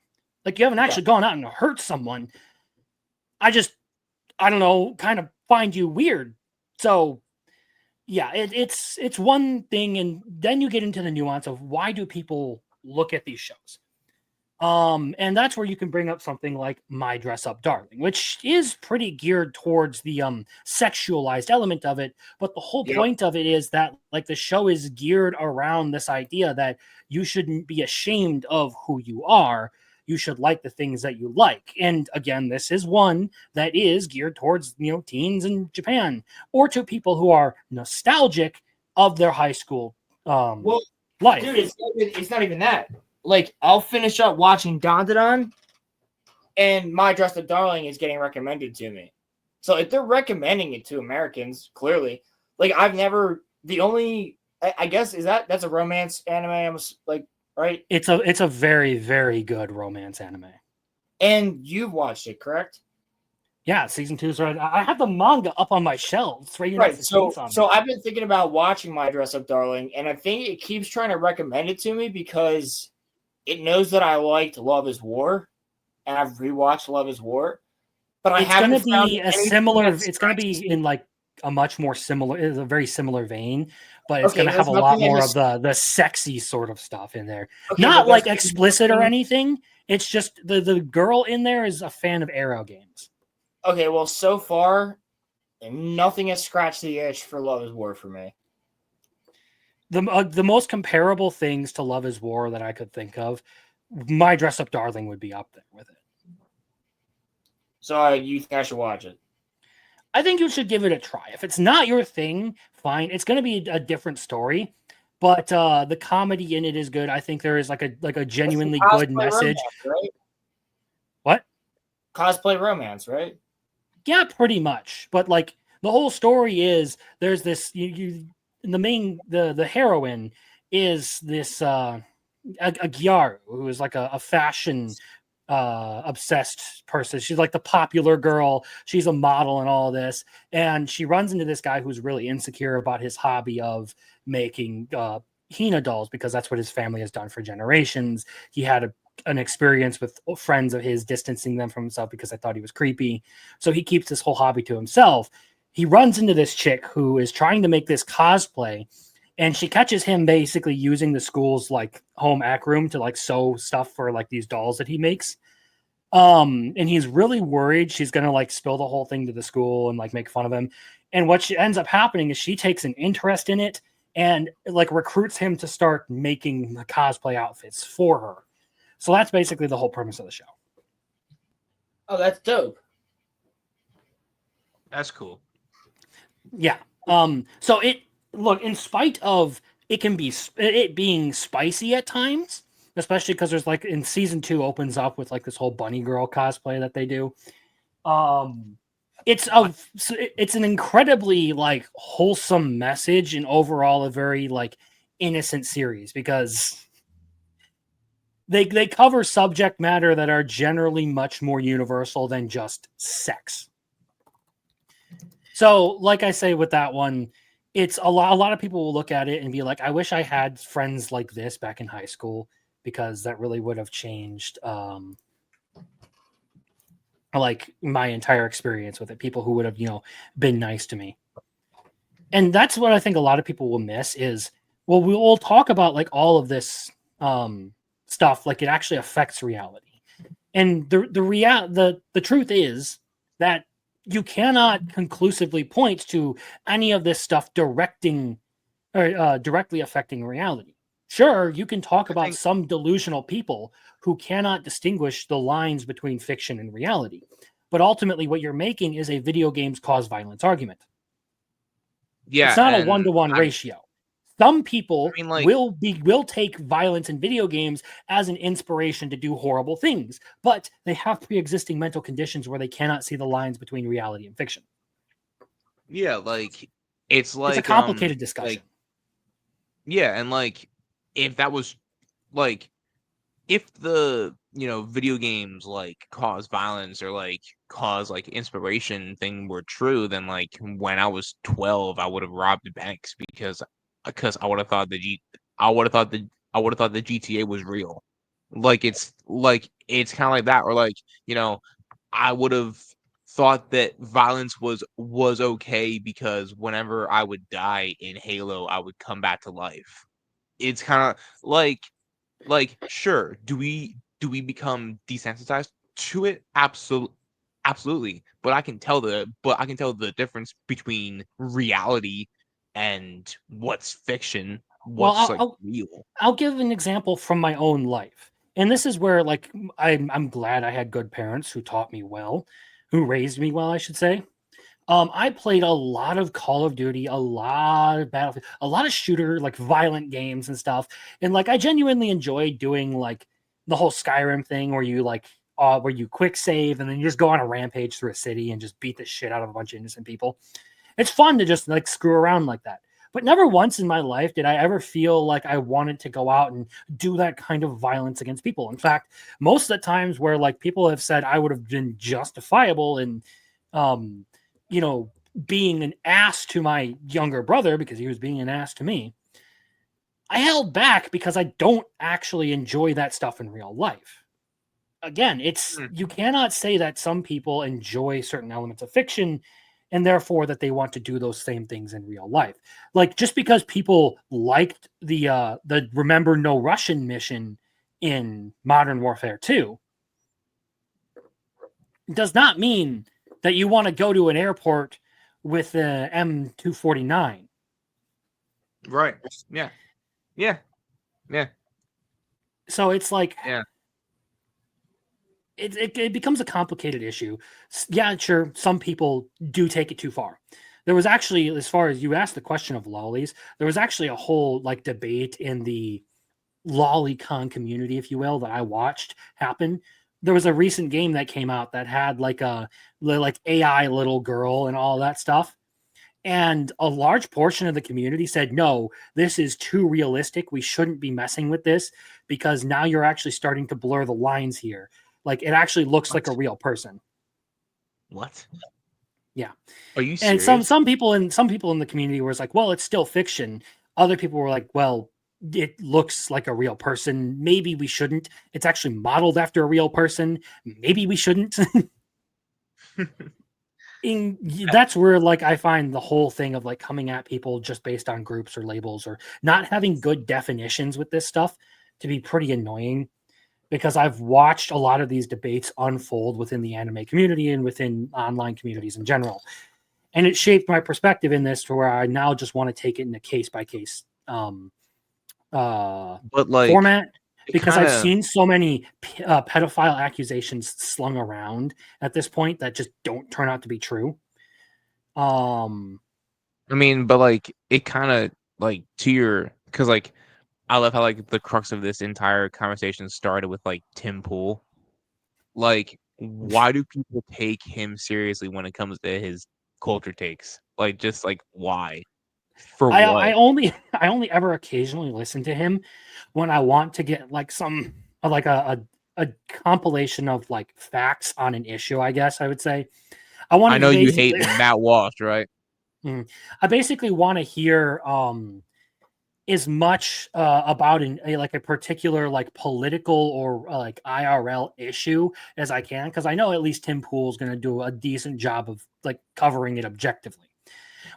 Like, you haven't actually gone out and hurt someone. I don't know, kind of find you weird. So yeah, it's one thing, and then you get into the nuance of why do people look at these shows? And that's where you can bring up something like My Dress Up Darling, which is pretty geared towards the sexualized element of it. But the whole point of it is that like the show is geared around this idea that you shouldn't be ashamed of who you are. You should like the things that you like. And again, this is one that is geared towards, teens in Japan, or to people who are nostalgic of their high school life. Dude, it's not even that. Like, I'll finish up watching Dandadan, and My Dress Up Darling is getting recommended to me. So if they're recommending it to Americans, clearly, like, I've never, I guess, that's a romance anime, I'm like, right? It's a very, very good romance anime. And you've watched it, correct? Yeah, season 2 is right. I have the manga up on my shelves. Right. So I've been thinking about watching My Dress Up Darling, and I think it keeps trying to recommend it to me because it knows that I liked Love is War, and I've rewatched Love is War. But it's going to be a similar. It's going to be in like a much more similar, a very similar vein, but it's going to have a lot more of the sexy sort of stuff in there. Not like explicit or anything. It's just the girl in there is a fan of Arrow games. Okay, well, so far, nothing has scratched the itch for Love is War for me. The most comparable things to Love is War that I could think of, My Dress Up Darling would be up there with it. So you think I should watch it? I think you should give it a try. If it's not your thing, fine. It's going to be a different story, but the comedy in it is good. I think there is like a genuinely good message. Romance, right? What? Cosplay romance, right? Yeah, pretty much. But like the whole story is there's this the heroine is this a Gyaru, who is like a fashion obsessed person. She's like the popular girl. She's a model and all this, and she runs into this guy who's really insecure about his hobby of making Hina dolls, because that's what his family has done for generations. He had an experience with friends of his distancing them from himself because I thought he was creepy, so he keeps this whole hobby to himself. He runs into this chick who is trying to make this cosplay, and she catches him basically using the school's like home ec room to like sew stuff for like these dolls that he makes. And he's really worried she's gonna like spill the whole thing to the school and like make fun of him. And what she ends up happening is she takes an interest in it and like recruits him to start making the cosplay outfits for her. So that's basically the whole premise of the show. Oh, that's dope. That's cool. Yeah. So in spite of it being spicy at times, especially because there's like in season 2 opens up with like this whole bunny girl cosplay that they do. It's an incredibly like wholesome message and overall a very like innocent series because they cover subject matter that are generally much more universal than just sex. So, like I say with that one, it's a lot of people will look at it and be like, I wish I had friends like this back in high school because that really would have changed like my entire experience with it. People who would have, been nice to me. And that's what I think a lot of people will miss is, well, we'll talk about like all of this stuff like it actually affects reality. And the truth is that you cannot conclusively point to any of this stuff directly affecting reality. Sure, you can talk about some delusional people who cannot distinguish the lines between fiction and reality. But ultimately, what you're making is a video games cause violence argument. Yeah, it's not a 1-to-1 ratio. Some people will take violence in video games as an inspiration to do horrible things, but they have pre-existing mental conditions where they cannot see the lines between reality and fiction. Yeah, like it's a complicated discussion. And like if that was like if the video games like cause violence or like cause like inspiration thing were true, then like when I was 12 I would have robbed banks because I would have thought the GTA was real. Like it's kind of like that, or like I would have thought that violence was okay because whenever I would die in Halo I would come back to life. It's kind of like sure, do we become desensitized to it? Absolutely. But I can tell the difference between reality and what's fiction, what's real. I'll give an example from my own life. And this is where like I'm glad I had good parents who taught me well, who raised me well, I should say. I played a lot of Call of Duty, a lot of Battlefield, a lot of shooter, like violent games and stuff. And like I genuinely enjoyed doing like the whole Skyrim thing where you like where you quick save and then you just go on a rampage through a city and just beat the shit out of a bunch of innocent people. It's fun to just like screw around like that. But never once in my life did I ever feel like I wanted to go out and do that kind of violence against people. In fact, most of the times where like people have said I would have been justifiable in being an ass to my younger brother because he was being an ass to me, I held back because I don't actually enjoy that stuff in real life. Again, you cannot say that some people enjoy certain elements of fiction and therefore that they want to do those same things in real life. Like just because people liked the Remember No Russian mission in Modern Warfare 2 does not mean that you want to go to an airport with the M249. Right. Yeah. Yeah. Yeah. So it's like, yeah, it becomes a complicated issue. Yeah, sure. Some people do take it too far. There was actually, as far as you asked the question of lollies, there was actually a whole like debate in the lolicon community, if you will, that I watched happen. There was a recent game that came out that had like a AI little girl and all that stuff. And a large portion of the community said, no, this is too realistic. We shouldn't be messing with this because now you're actually starting to blur the lines here. Like it actually looks like a real person. What? Yeah. Are you serious? And some people in the community were like, well, it's still fiction. Other people were like, well, it looks like a real person. Maybe we shouldn't. It's actually modeled after a real person. Maybe we shouldn't. That's where like I find the whole thing of like coming at people just based on groups or labels or not having good definitions with this stuff to be pretty annoying, because I've watched a lot of these debates unfold within the anime community and within online communities in general. And it shaped my perspective in this to where I now just want to take it in a case by case But like format, it because kind I've of seen so many pedophile accusations slung around at this point that just don't turn out to be true. I mean, but like it kind of like to your because like I love how like the crux of this entire conversation started with like Tim Pool. Like, why do people take him seriously when it comes to his culture takes? Like, just like why? For I what? only I only ever occasionally listen to him when I want to get like some like a compilation of like facts on an issue, I guess I would say. I want I to know you hate basically Matt Walsh, right? I basically want to hear as much about like a particular like political or like IRL issue as I can, because I know at least Tim Pool's going to do a decent job of like covering it objectively.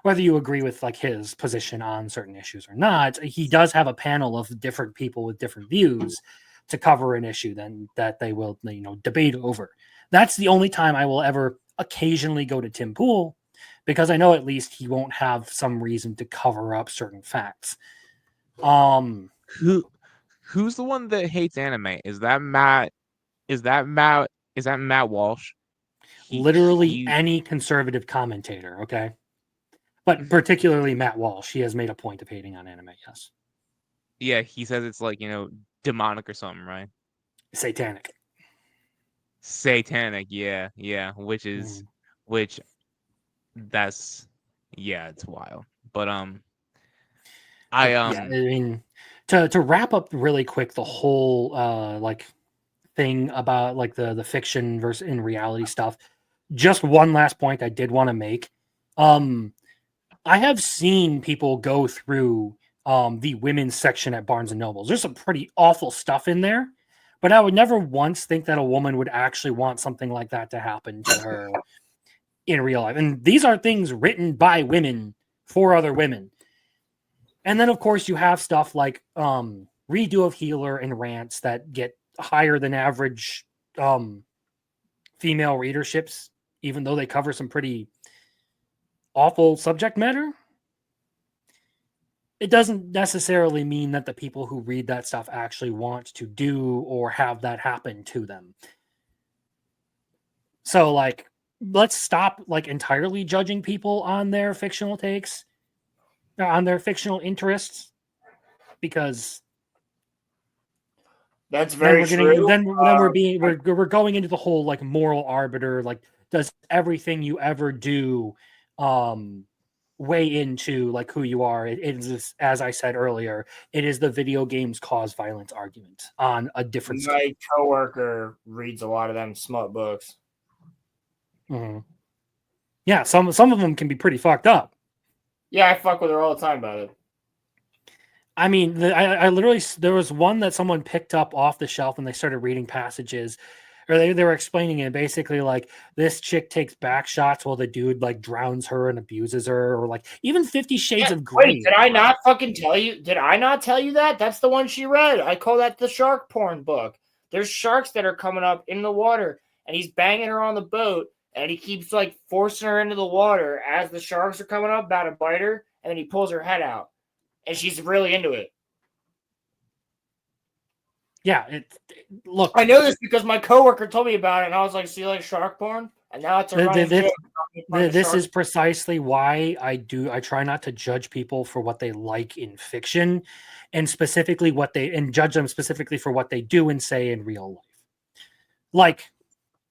Whether you agree with like his position on certain issues or not, he does have a panel of different people with different views to cover an issue then that they will debate over. That's the only time I will ever occasionally go to Tim Pool, because I know at least he won't have some reason to cover up certain facts. Who who's the one that hates anime? Is that Matt? Is that Matt? Is that Matt Walsh? Literally He any conservative commentator, okay? But particularly Matt Walsh, he has made a point of hating on anime, yes. yeah, he says it's like, demonic or something, right? Satanic. Satanic, yeah, yeah, Mm. which that's yeah, it's wild. But I Yeah, I mean, to wrap up really quick the whole like thing about like the fiction versus in reality stuff. Just one last point I did want to make. I have seen people go through the women's section at Barnes and Nobles. There's some pretty awful stuff in there, but I would never once think that a woman would actually want something like that to happen to her in real life. And these are things written by women for other women. And then, of course, you have stuff like Redo of Healer and Rants that get higher than average female readerships, even though they cover some pretty awful subject matter. It doesn't necessarily mean that the people who read that stuff actually want to do or have that happen to them. So, like, let's stop like entirely judging people on their fictional takes, on their fictional interests, because That's then very we're getting true. then we're going into the whole like moral arbiter, like does everything you ever do weigh into like who you are? It is, as I said earlier, it is the video games cause violence argument on a different scale. My coworker reads a lot of them smut books. Mhm. Yeah, some of them can be pretty fucked up. Yeah, I fuck with her all the time about it. I mean, I literally, there was one that someone picked up off the shelf and they started reading passages, or they were explaining it. Basically, like this chick takes back shots while the dude like drowns her and abuses her, or like even 50 Shades of Grey. Wait, did I not fucking tell you? Did I not tell you that? That's the one she read. I call that the shark porn book. There's sharks that are coming up in the water, and he's banging her on the boat, and he keeps like forcing her into the water as the sharks are coming up, about to bite her, and then he pulls her head out. And she's really into it. Yeah, look. I know this because my coworker told me about it, and I was like, "See, like shark porn," and now it's a running joke. This is precisely why I try not to judge people for what they like in fiction, and specifically judge them specifically for what they do and say in real life. Like,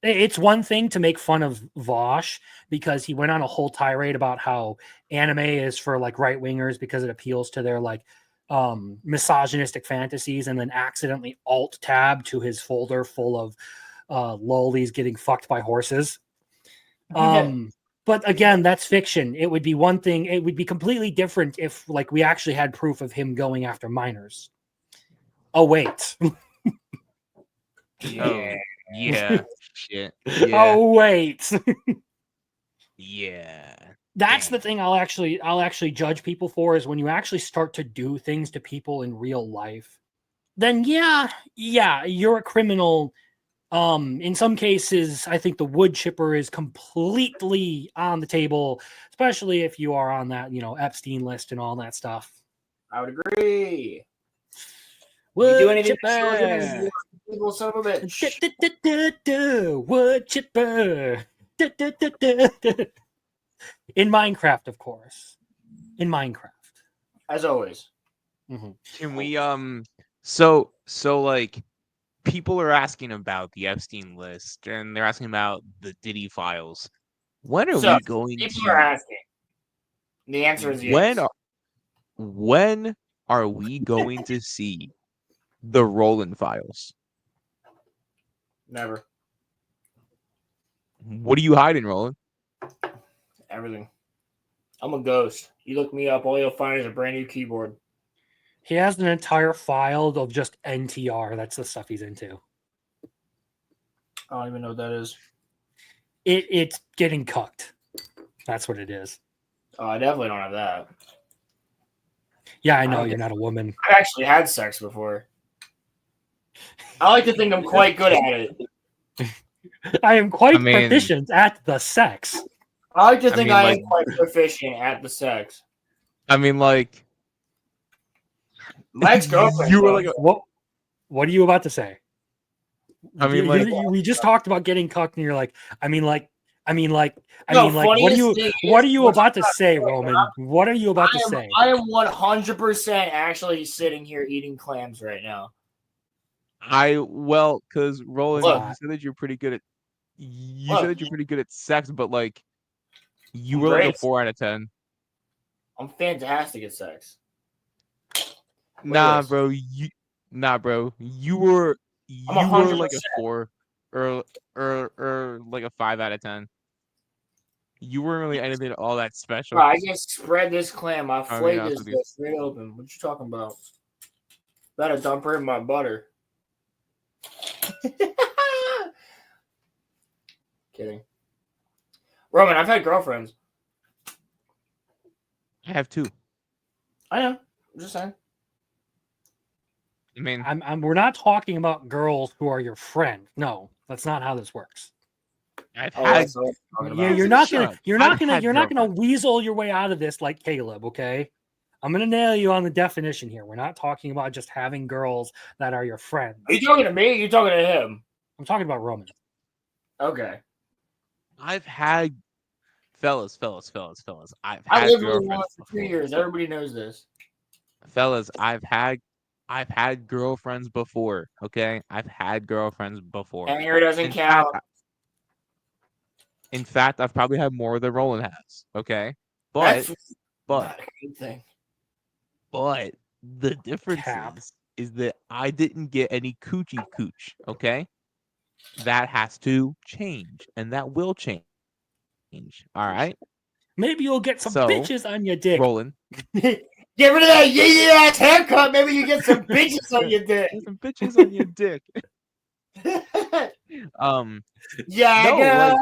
it's one thing to make fun of Vosh because he went on a whole tirade about how anime is for like right wingers because it appeals to their like misogynistic fantasies, and then accidentally alt tab to his folder full of lollies getting fucked by horses. But again, that's fiction. It would be one thing. It would be completely different if like we actually had proof of him going after minors. Oh wait. Oh, yeah. Shit. Yeah. Yeah. Oh wait. Yeah. That's the thing I'll actually judge people for, is when you actually start to do things to people in real life. Then yeah, you're a criminal In some cases, I think the wood chipper is completely on the table, especially if you are on that, Epstein list and all that stuff. I would agree. Wood you do anything chipper. Evil son of a bitch. Wood chipper. In Minecraft, of course. In Minecraft. As always. Mm-hmm. Can we so like people are asking about the Epstein list and they're asking about the Diddy files. When are So, we going people to are asking. The answer is yes. when are we going to see the Roland files? Never. What are you hiding, Roland? Everything. I'm a ghost. You look me up, all you'll find is a brand new keyboard. He has an entire file of just NTR. That's the stuff he's into. I don't even know what that is. It's getting cucked. That's what it is. Oh, I definitely don't have that. Yeah, I know you're not a woman. I've actually had sex before. I like to think I'm quite good at it. I am quite proficient at the sex. I like to think I am quite proficient at the sex. I mean, like, my ex-girlfriend. You were like, what are you about to say? I mean, like, we just talked about getting cucked, and you're like, what are you about to say, Roman? What are you about to say? I am 100% actually sitting here eating clams right now. because Roland, Look. you said that you're pretty good at. You said that you're pretty good at sex, but like, you were like a 4 out of 10. I'm fantastic at sex. Nah, bro. You were like a 4 or like a 5 out of 10. You weren't really anything all that special. Bro, I just spread this clam. I flayed this bitch straight open. What you talking about? Better dump her in my butter. Kidding. Roman, I've had girlfriends. I have 2. I know. I'm just saying. I mean, we're not talking about girls who are your friend. No, that's not how this works. You're not gonna weasel your way out of this like Caleb. Okay, I'm gonna nail you on the definition here. We're not talking about just having girls that are your friends. Are you talking to me? Or are you talking to him? I'm talking about Roman. Okay. I've had fellas. I lived with one for 2 years. Everybody knows this. Fellas, I've had girlfriends before. Okay, I've had girlfriends before. And here doesn't count. In fact, I've probably had more than Roland has. Okay, but the difference is that I didn't get any coochie cooch. Okay, that has to change, and that will change. All right. Maybe you'll get some bitches on your dick. Roland. Get rid of that yee ass haircut. Maybe you get some bitches on your dick. Some bitches on your dick. Yeah.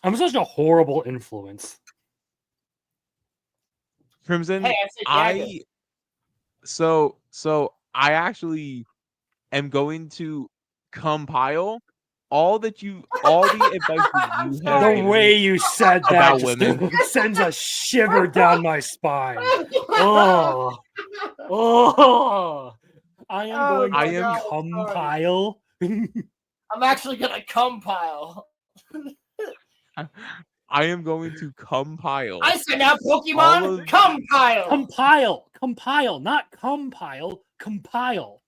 I'm such a horrible influence. Crimson. Hey, so I actually am going to compile all the advice that you have. The way you said that just sends a shiver down my spine. Oh, I am going to compile. I'm actually gonna compile. I am going to compile. I said now, Pokemon, compile. Compile, not compile. Compile.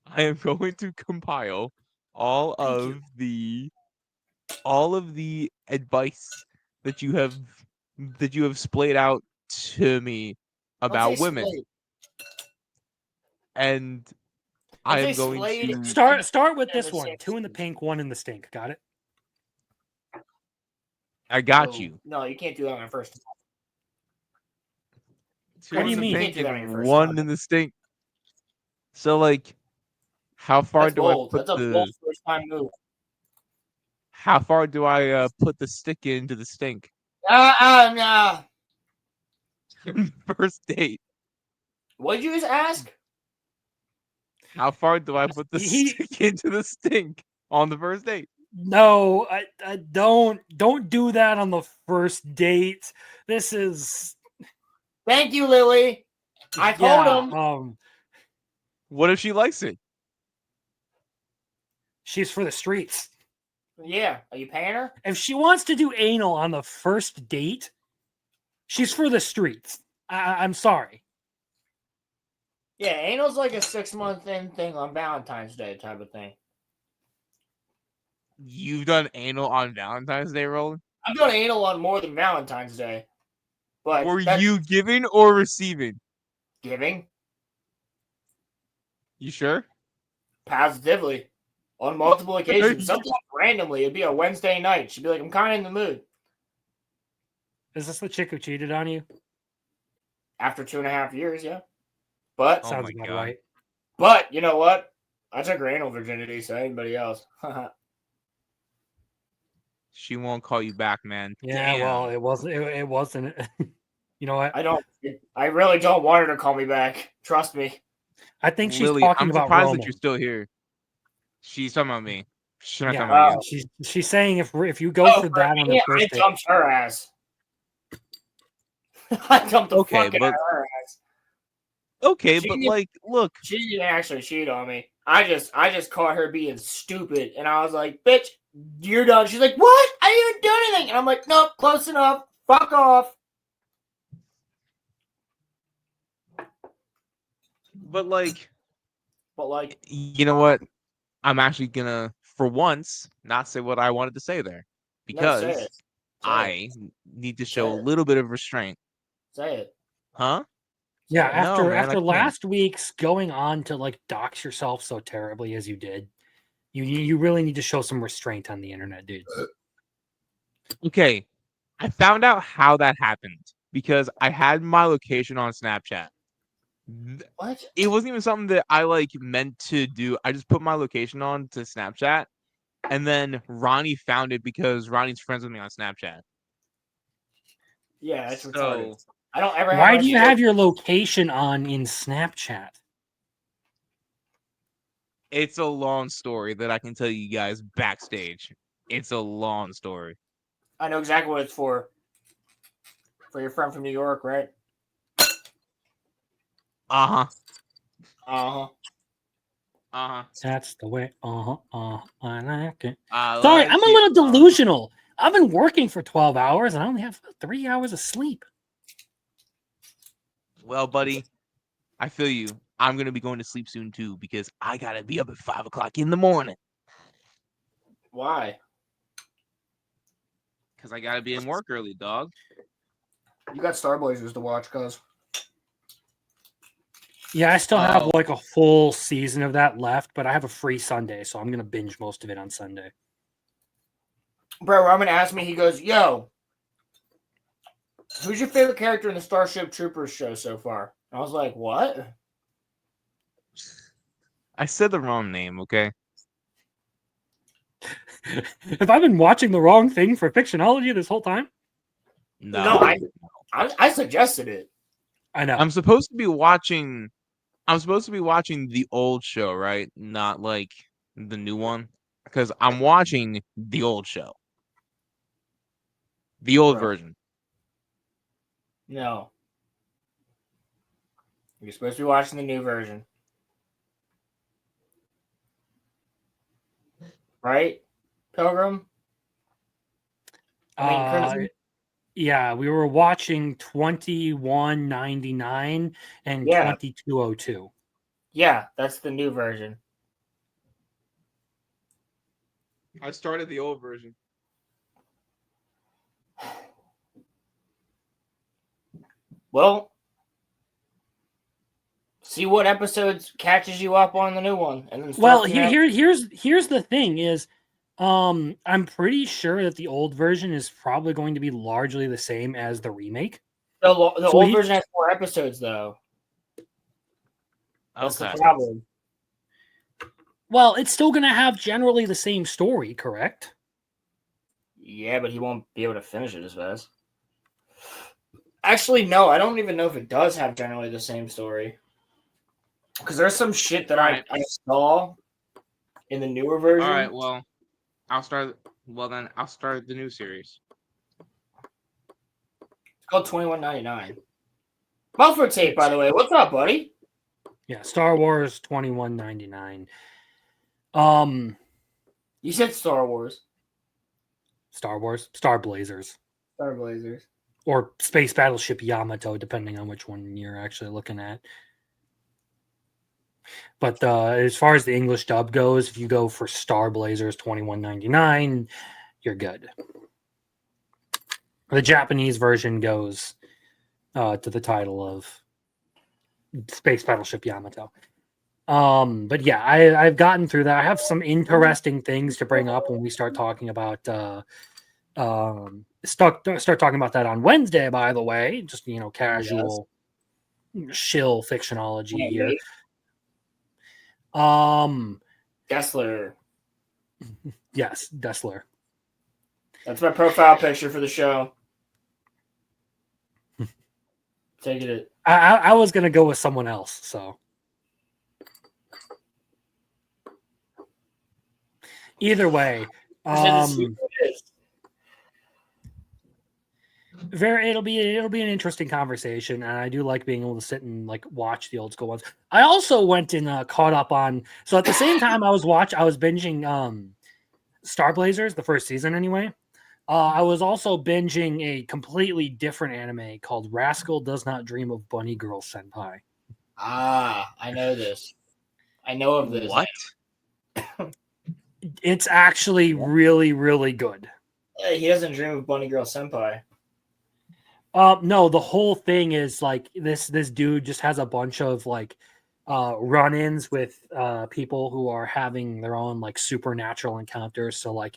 I am going to compile all of the advice that you have splayed out to me about women. Splayed. And I am going to start with this one. 2 in the pink, 1 in the stink. Got it? I got you. No, you can't do that on your first. What do you mean? Pink and 1 in the stink. So like, how far do I put That's a bold first time move. How far do I put the stick into the stink? No. First date. What did you just ask? How far do I put the stick into the stink on the first date? No, I don't do that on the first date. This is Thank you, Lily. I told him. What if she likes it? She's for the streets. Yeah. Are you paying her? If she wants to do anal on the first date, she's for the streets. I'm sorry. Yeah, anal's like a 6-month in thing on Valentine's Day type of thing. You've done anal on Valentine's Day, Roland? I've done anal on more than Valentine's Day. But Were you giving or receiving? giving? You sure? Positively. On multiple occasions. Sometimes randomly. It'd be a Wednesday night. She'd be like, I'm kind of in the mood. Is this the chick who cheated on you? After 2.5 years, yeah. But Oh Sounds my about God. right. But you know what? I took her anal virginity, so anybody else. She won't call you back, man. Yeah, Damn. well, it wasn't. It wasn't. You know what? I really don't want her to call me back. Trust me. I think she's Lily, talking I'm about surprised Roman. that you're still here. She's talking about me. She's not talking Yeah, about you. she's saying if you go for that on the first I date, dumped her ass. I dumped the Okay, fuck out but- of her ass. Okay, She but didn't- like, look, She didn't actually cheat on me. I just caught her being stupid, and I was like, "Bitch, you're done." She's like, "What? I didn't even do anything." And I'm like, "Nope, close enough. Fuck off." but like, But you know what? I'm actually gonna, for once, not say what I wanted to say there, no, say because it. I need to show a it. little bit of restraint. Say it. Huh? yeah, No, after man, I after can't. last week's going on to like dox yourself so terribly as you did, you really need to show some restraint on the internet, dude. Okay, I found out how that happened because I had my location on Snapchat. What? It wasn't even something that I like meant to do. I just put my location on to Snapchat, and then Ronnie found it because Ronnie's friends with me on Snapchat. Yeah, that's So retarded. I don't ever have Why my do you shit- have your location on in Snapchat? it's a long story that I can tell you guys backstage. It's a long story. I know exactly what it's for. For your friend from New York, right? Uh-huh. Uh-huh. Uh-huh. That's the way. I like it. I Sorry, like I'm a it. little delusional. I've been working for 12 hours and I only have 3 hours of sleep. Well, buddy, I feel you. I'm gonna be going to sleep soon too because I gotta be up at 5 o'clock in the morning. Why? Because I gotta be in work early, dog. You got Star Blazers to watch, cuz. Yeah, I still have Oh. like a full season of that left, but I have a free Sunday, so I'm going to binge most of it on Sunday. Bro, Roman asked me, he goes, "Yo, who's your favorite character in the Starship Troopers show so far?" And I was like, "What?" I said the wrong name, okay? Have I been watching the wrong thing for fictionology this whole time? No, I suggested it. I know. I'm supposed to be watching the old show, right? Not like the new one. Because I'm watching the old show. The old Bro. version. No. You're supposed to be watching the new version. Right? Pilgrim? I mean, Crimson? Yeah, we were watching 2199 and Yeah. 2202. Yeah, that's the new version. I started the old version. Well, see what episodes catches you up on the new one, and then start Well, from there. here's the thing is, I'm pretty sure that the old version is probably going to be largely the same as the remake. The So old version has 4 episodes, though. That's Okay. the problem. Well, it's still going to have generally the same story, correct? Yeah, but he won't be able to finish it as fast. Actually, no, I don't even know if it does have generally the same story. Because there's some shit that Alright. I saw in the newer version. All right, well, I'll start. Well, then I'll start the new series. It's called $21.99. Mumford tape, by the way. What's up, buddy? Yeah, Star Wars $21.99. You said Star Wars. Star Wars, Star Blazers, Star Blazers. or Space Battleship Yamato, depending on which one you're actually looking at. But as far as the English dub goes, if you go for Star Blazers $21.99, you're good. The Japanese version goes to the title of Space Battleship Yamato. But yeah, I've gotten through that. I have some interesting things to bring up when we start talking about start talking about that on Wednesday, by the way. Just casual shill fictionology here. Dessler. Yes, Dessler. That's my profile picture for the show. Take it. I was gonna go with someone else, so either way, it'll be an interesting conversation, and I do like being able to sit and like watch the old school ones. I also went and caught up on. So at the same time I was binging Star Blazers, the first season anyway. I was also binging a completely different anime called Rascal Does Not Dream of Bunny Girl Senpai. Ah, I know this. I know of this. What? It's actually really, really good. He doesn't dream of Bunny Girl Senpai. No, the whole thing is like this dude just has a bunch of like run-ins with people who are having their own like supernatural encounters. So like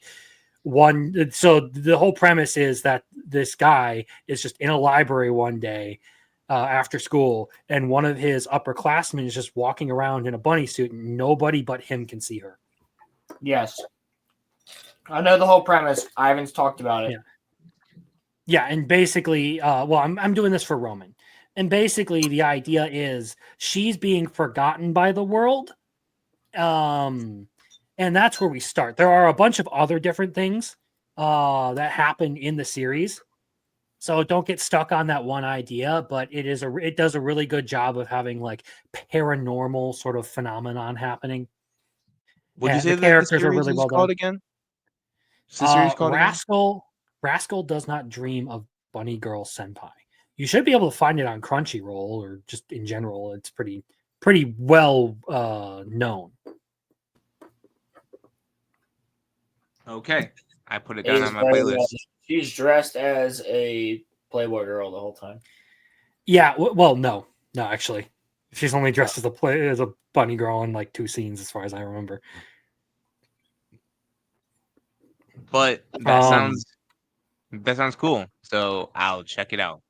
the whole premise is that this guy is just in a library one day after school, and one of his upperclassmen is just walking around in a bunny suit, and nobody but him can see her. Yes. I know the whole premise. Ivan's talked about it. Yeah, and basically, I'm doing this for Roman. And basically the idea is she's being forgotten by the world. And that's where we start. There are a bunch of other different things that happen in the series. So don't get stuck on that one idea, but it does a really good job of having like paranormal sort of phenomenon happening. Would you say the that characters the are series really is well called done. again? What's the series called again? Rascal Does Not Dream of Bunny Girl Senpai. You should be able to find it on Crunchyroll or just in general. It's pretty well known. Okay, I put it down on my playlist. She's dressed as a Playboy girl the whole time. Yeah, well, no, actually, she's only dressed as a bunny girl in like 2 scenes, as far as I remember. But that sounds cool. So I'll check it out.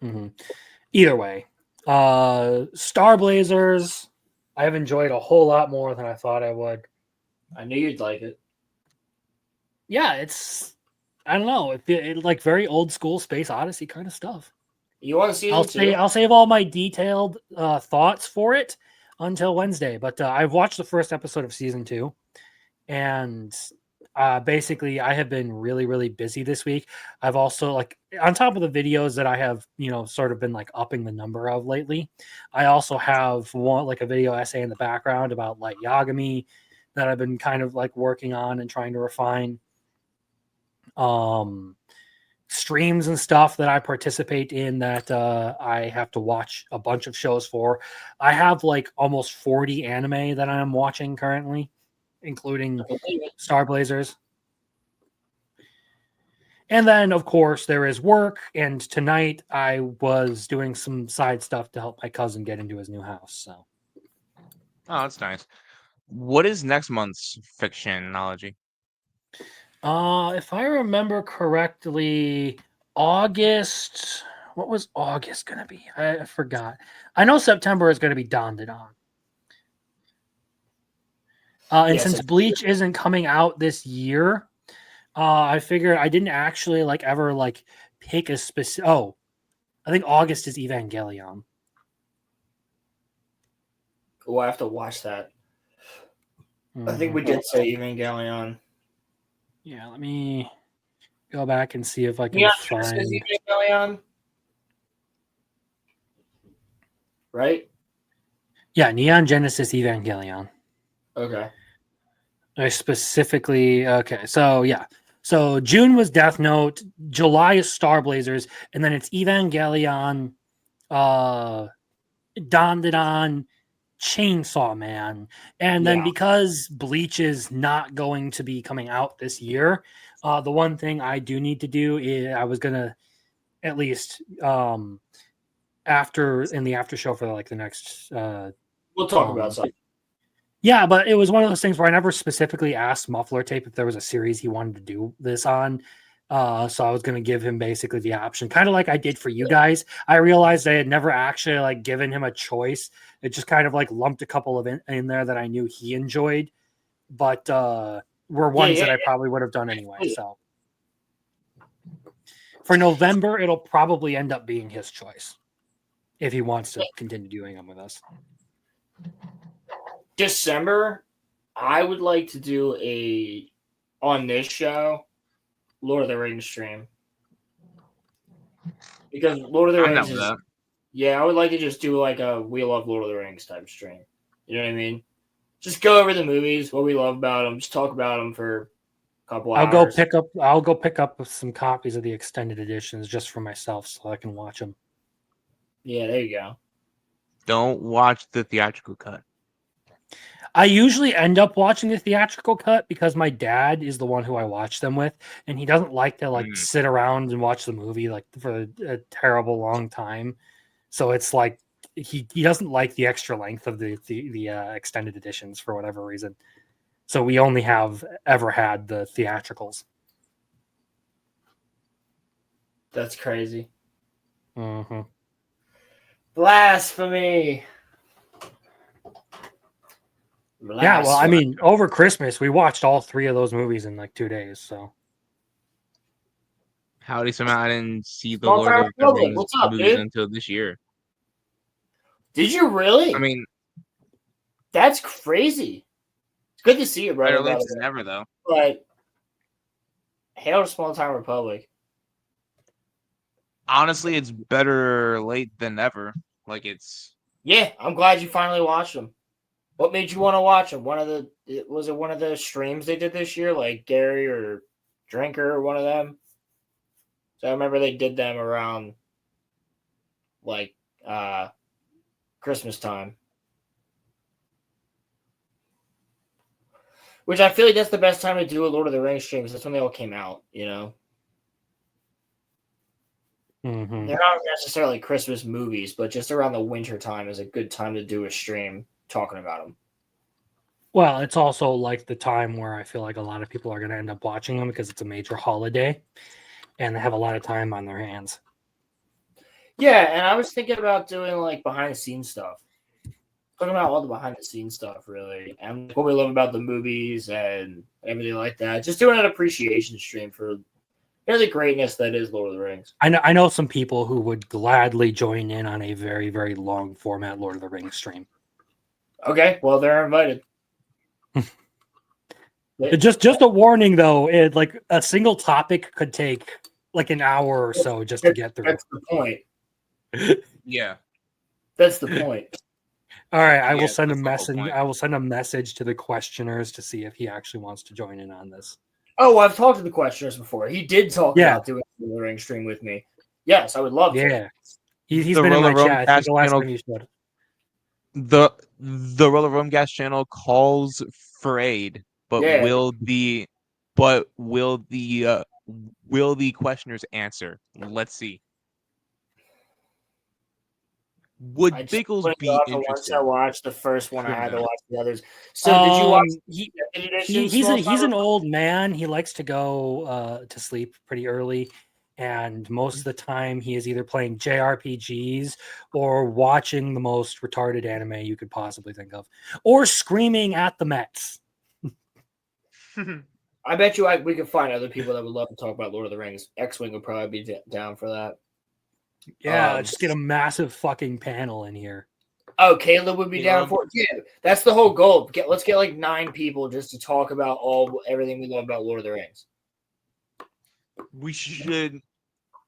Mm-hmm. Either way, Star Blazers, I've enjoyed a whole lot more than I thought I would. I knew you'd like it. Yeah, I don't know, it like very old school Space Odyssey kind of stuff. You want to see it? I'll save all my detailed thoughts for it until Wednesday. But I've watched the first episode of season 2, and basically I have been really, really busy this week. I've also, like, on top of the videos that I have, sort of been like upping the number of lately, I also have a video essay in the background about Light Yagami that I've been kind of like working on and trying to refine. Streams and stuff that I participate in that I have to watch a bunch of shows for. I have like almost 40 anime that I'm watching currently, including Star Blazers. And then, of course, there is work. And tonight I was doing some side stuff to help my cousin get into his new house. So, Oh, that's nice. What is next month's fictionology? If I remember correctly, August. What was August going to be? I forgot. I know September is going to be Dandadan. And since Bleach isn't coming out this year, I figured I didn't actually ever pick a specific. Oh, I think August is Evangelion. We'll have to watch that. I think we did say Evangelion. Yeah, let me go back and see if I can Neon find. Genesis Evangelion, right? Yeah, Neon Genesis Evangelion. Okay. I specifically So yeah, so June was Death Note, July is Star Blazers, and then it's Evangelion, Dandadan, Chainsaw Man, and then Yeah. because Bleach is not going to be coming out this year, the one thing I do need to do is I was gonna at least after in the after show for like the next We'll talk about something. yeah, but it was one of those things where I never specifically asked Muffler Tape if there was a series he wanted to do this on. So I was going to give him basically the option, kind of like I did for you guys. I realized I had never actually like given him a choice. It just kind of like lumped a couple of in there that I knew he enjoyed, but were ones that I probably would have done anyway. So for November, it'll probably end up being his choice if he wants to continue doing them with us. December, I would like to do on this show, Lord of the Rings stream. Because Lord of the Rings is, yeah, I would like to just do like a We Love Lord of the Rings type stream. You know what I mean? Just go over the movies, what we love about them, just talk about them for a couple hours. I'll go pick up some copies of the extended editions just for myself so I can watch them. Yeah, there you go. Don't watch the theatrical cut. I usually end up watching the theatrical cut because my dad is the one who I watch them with, and he doesn't like to like sit around and watch the movie like for a terrible long time. So it's like he doesn't like the extra length of the extended editions for whatever reason. So we only have ever had the theatricals. That's crazy. Mm-hmm. Blasphemy. Yeah, well, I mean, over Christmas, we watched all 3 of those movies in like 2 days. So, Howdy, somehow I didn't see the Lord of the Rings movies until this year. Did you really? I mean, that's crazy. It's good to see you, brother. Better late than never, though. But hail to Small Town Republic. Honestly, it's better late than never. Like it's. Yeah, I'm glad you finally watched them. What made you want to watch them? Was it one of the streams they did this year, like Gary or Drinker or one of them? So I remember they did them around like Christmas time. Which I feel like that's the best time to do a Lord of the Rings stream because that's when they all came out, you know? mm-hmm. They're not necessarily Christmas movies, but just around the winter time is a good time to do a stream talking about them. Well, it's also like the time where I feel like a lot of people are going to end up watching them because it's a major holiday and they have a lot of time on their hands. Yeah, and I was thinking about doing like behind the scenes stuff. Talking about all the behind the scenes stuff, really. And what we love about the movies and everything like that. Just doing an appreciation stream for the greatness that is Lord of the Rings. I know some people who would gladly join in on a very, very long format Lord of the Rings stream. Okay, well, they're invited. Just a warning, though. Like a single topic could take like an hour or so just to get through. That's the point. Yeah, that's the point. All right, I will send a message. I will send a message to the questioners to see if he actually wants to join in on this. Oh, I've talked to the questioners before. He did talk about doing a Lord of the Rings stream with me. Yes, I would love to. Yeah, he's been in my chat. I think the last time you showed. The RoloRome Gas channel calls for aid, but will the questioners answer? Let's see. Would Bickles be interested? Once I watched the first one, I had to watch the others. So did you watch? He's an old man. He likes to go to sleep pretty early, and most of the time he is either playing JRPGs or watching the most retarded anime you could possibly think of, or screaming at the Mets. I bet you we could find other people that would love to talk about Lord of the Rings. X-Wing would probably be down for that. Yeah, just get a massive fucking panel in here. Oh, Caleb would be down Caleb. for it. Yeah, that's the whole goal. Let's get like 9 people just to talk about everything we love about Lord of the Rings. We should,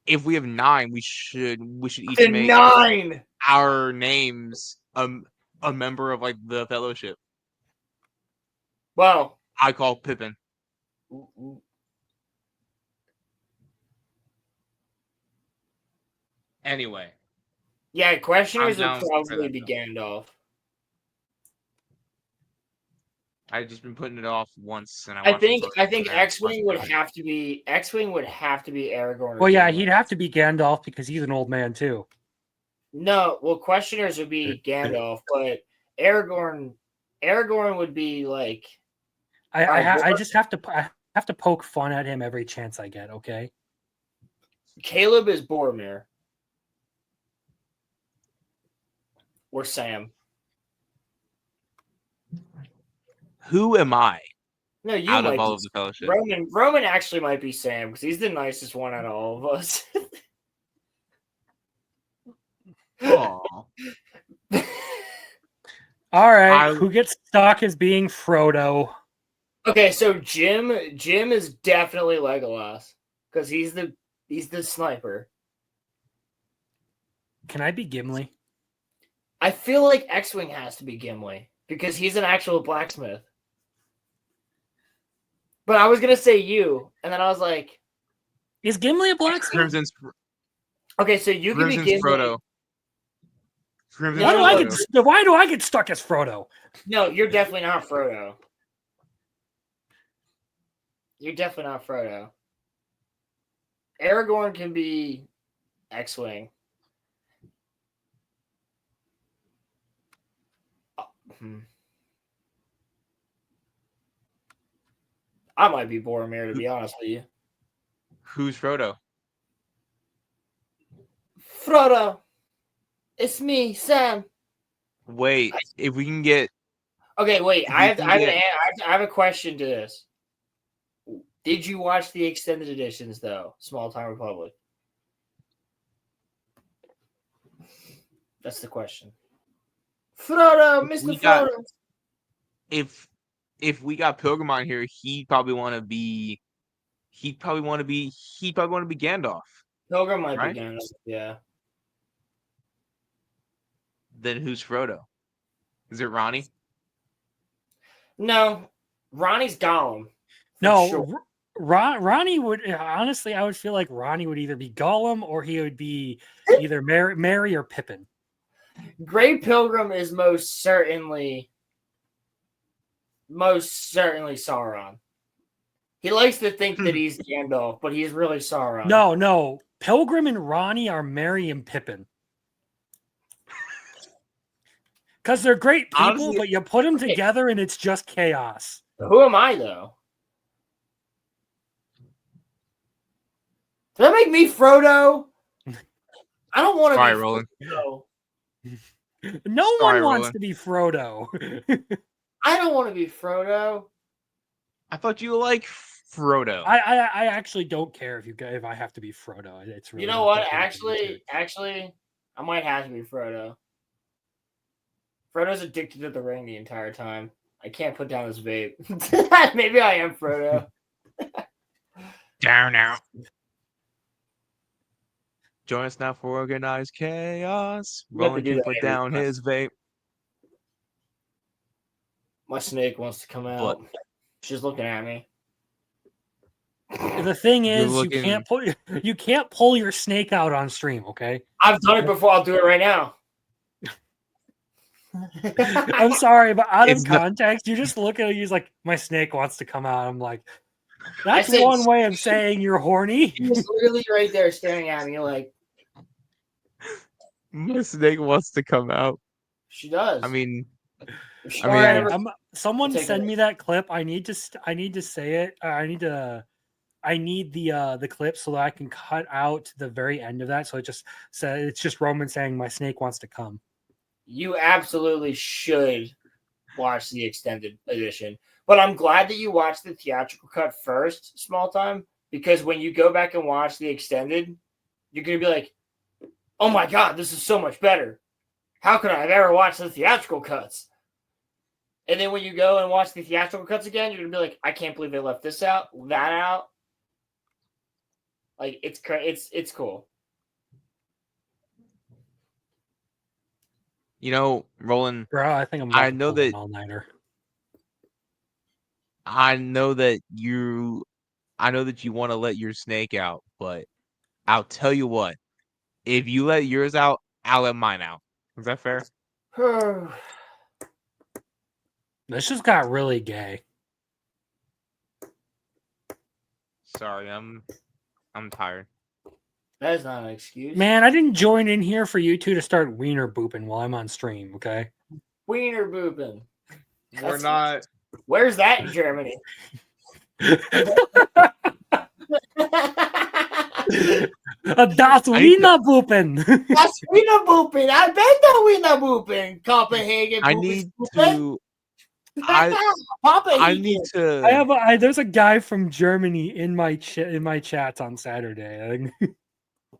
if we have 9, we should each The make 9. our names a member of like the fellowship. Well, I call Pippin. Anyway, yeah, questioners I'm would down for probably that, be though. Gandalf. I've just been putting it off once, and I I watched think the X-Wing would have to be Aragorn. Or Well, yeah, Gimli. he'd have to be Gandalf because he's an old man too. No, well, questioners would be Gandalf, but Aragorn would be like I just have to poke fun at him every chance I get. Okay. Caleb is Boromir or Sam. Who am I No, you out might of all be of the fellowship? Roman actually might be Sam because he's the nicest one out of all of us. Aw. All right. I- Who gets stuck as being Frodo? Okay, so Jim is definitely Legolas because he's the sniper. Can I be Gimli? I feel like X-Wing has to be Gimli because he's an actual blacksmith. But I was gonna say you, and then I was like, Is Gimli a blacksmith? Crimson's okay, so you can be Crimson's Gimli. Frodo. Crimson's Why Why Frodo. do I get stuck as Frodo? No, you're definitely not Frodo. You're definitely not Frodo. Aragorn can be X-Wing. I might be Boromir, to be honest with you. Who's Frodo? Frodo, it's me, Sam. Wait, if we can get Okay, wait. If I you have, can I, have get- I have a question to this. Did you watch the extended editions, though? Small Time Republic. That's the question. Frodo, Mr. We got- Frodo. if we got Pilgrim on here, he'd probably want to be Gandalf. Pilgrim might Right? be Gandalf, yeah. Then who's Frodo? Is it Ronnie? No, Ronnie's Gollum. for No, sure. Ronnie would honestly. I would feel like Ronnie would either be Gollum or he would be either Mary or Pippin. Grey Pilgrim is most certainly Sauron. He likes to think that he's Gandalf, but he's really Sauron. No. Pilgrim and Ronnie are Mary and Pippin. Because they're great people, Honestly, but you put them together and it's just chaos. Who am I, though? Does that make me Frodo? I don't want to Sorry, be Roland. Frodo. No Sorry, one wants Roland. to be Frodo. I don't want to be Frodo. I thought you like Frodo. I actually don't care if I have to be Frodo. It's really You know not what? that big of a deal. Actually, I might have to be Frodo. Frodo's addicted to the ring the entire time. I can't put down this vape. Maybe I am Frodo. Down now. Join us now for organized chaos. You have to Roland do can that put every down class. his vape. My snake wants to come out. She's looking at me. The thing You're is, looking- you can't pull your snake out on stream. Okay, I've done it before. I'll do it right now. I'm sorry, but out of It's not- context, you just look at it. He's like, my snake wants to come out. I'm like, that's said- one way of saying you're horny. He's literally right there staring at me like My snake wants to come out. she does. I mean, If she I mean- wanted Alright, to- someone take send it. me that clip. I need to say it. I need the clip so that I can cut out the very end of that. So it's just Roman saying my snake wants to come. you absolutely should watch the extended edition. But I'm glad that you watched the theatrical cut first, Small Time, because when you go back and watch the extended, you're gonna be like, "Oh my god, this is so much better! how could I have ever watched the theatrical cuts? And then when you go and watch the theatrical cuts again, you're gonna be like, I can't believe they left this out, that out. Like it's cool. You know, Roland, Bro, I think I'm I about to know pull an that all-nighter. I know that you want to let your snake out, but I'll tell you what. If you let yours out, I'll let mine out. Is that fair? This just got really gay. Sorry, I'm tired. That is not an excuse. Man, I didn't join in here for you two to start wiener booping while I'm on stream, okay? Wiener booping. We're not. Where's that in Germany? Das Wiener booping. That's Wiener booping. I bet the Wiener booping. Copenhagen. I booping, need booping. to. I need to. I have there's a guy from Germany in my chats on Saturday.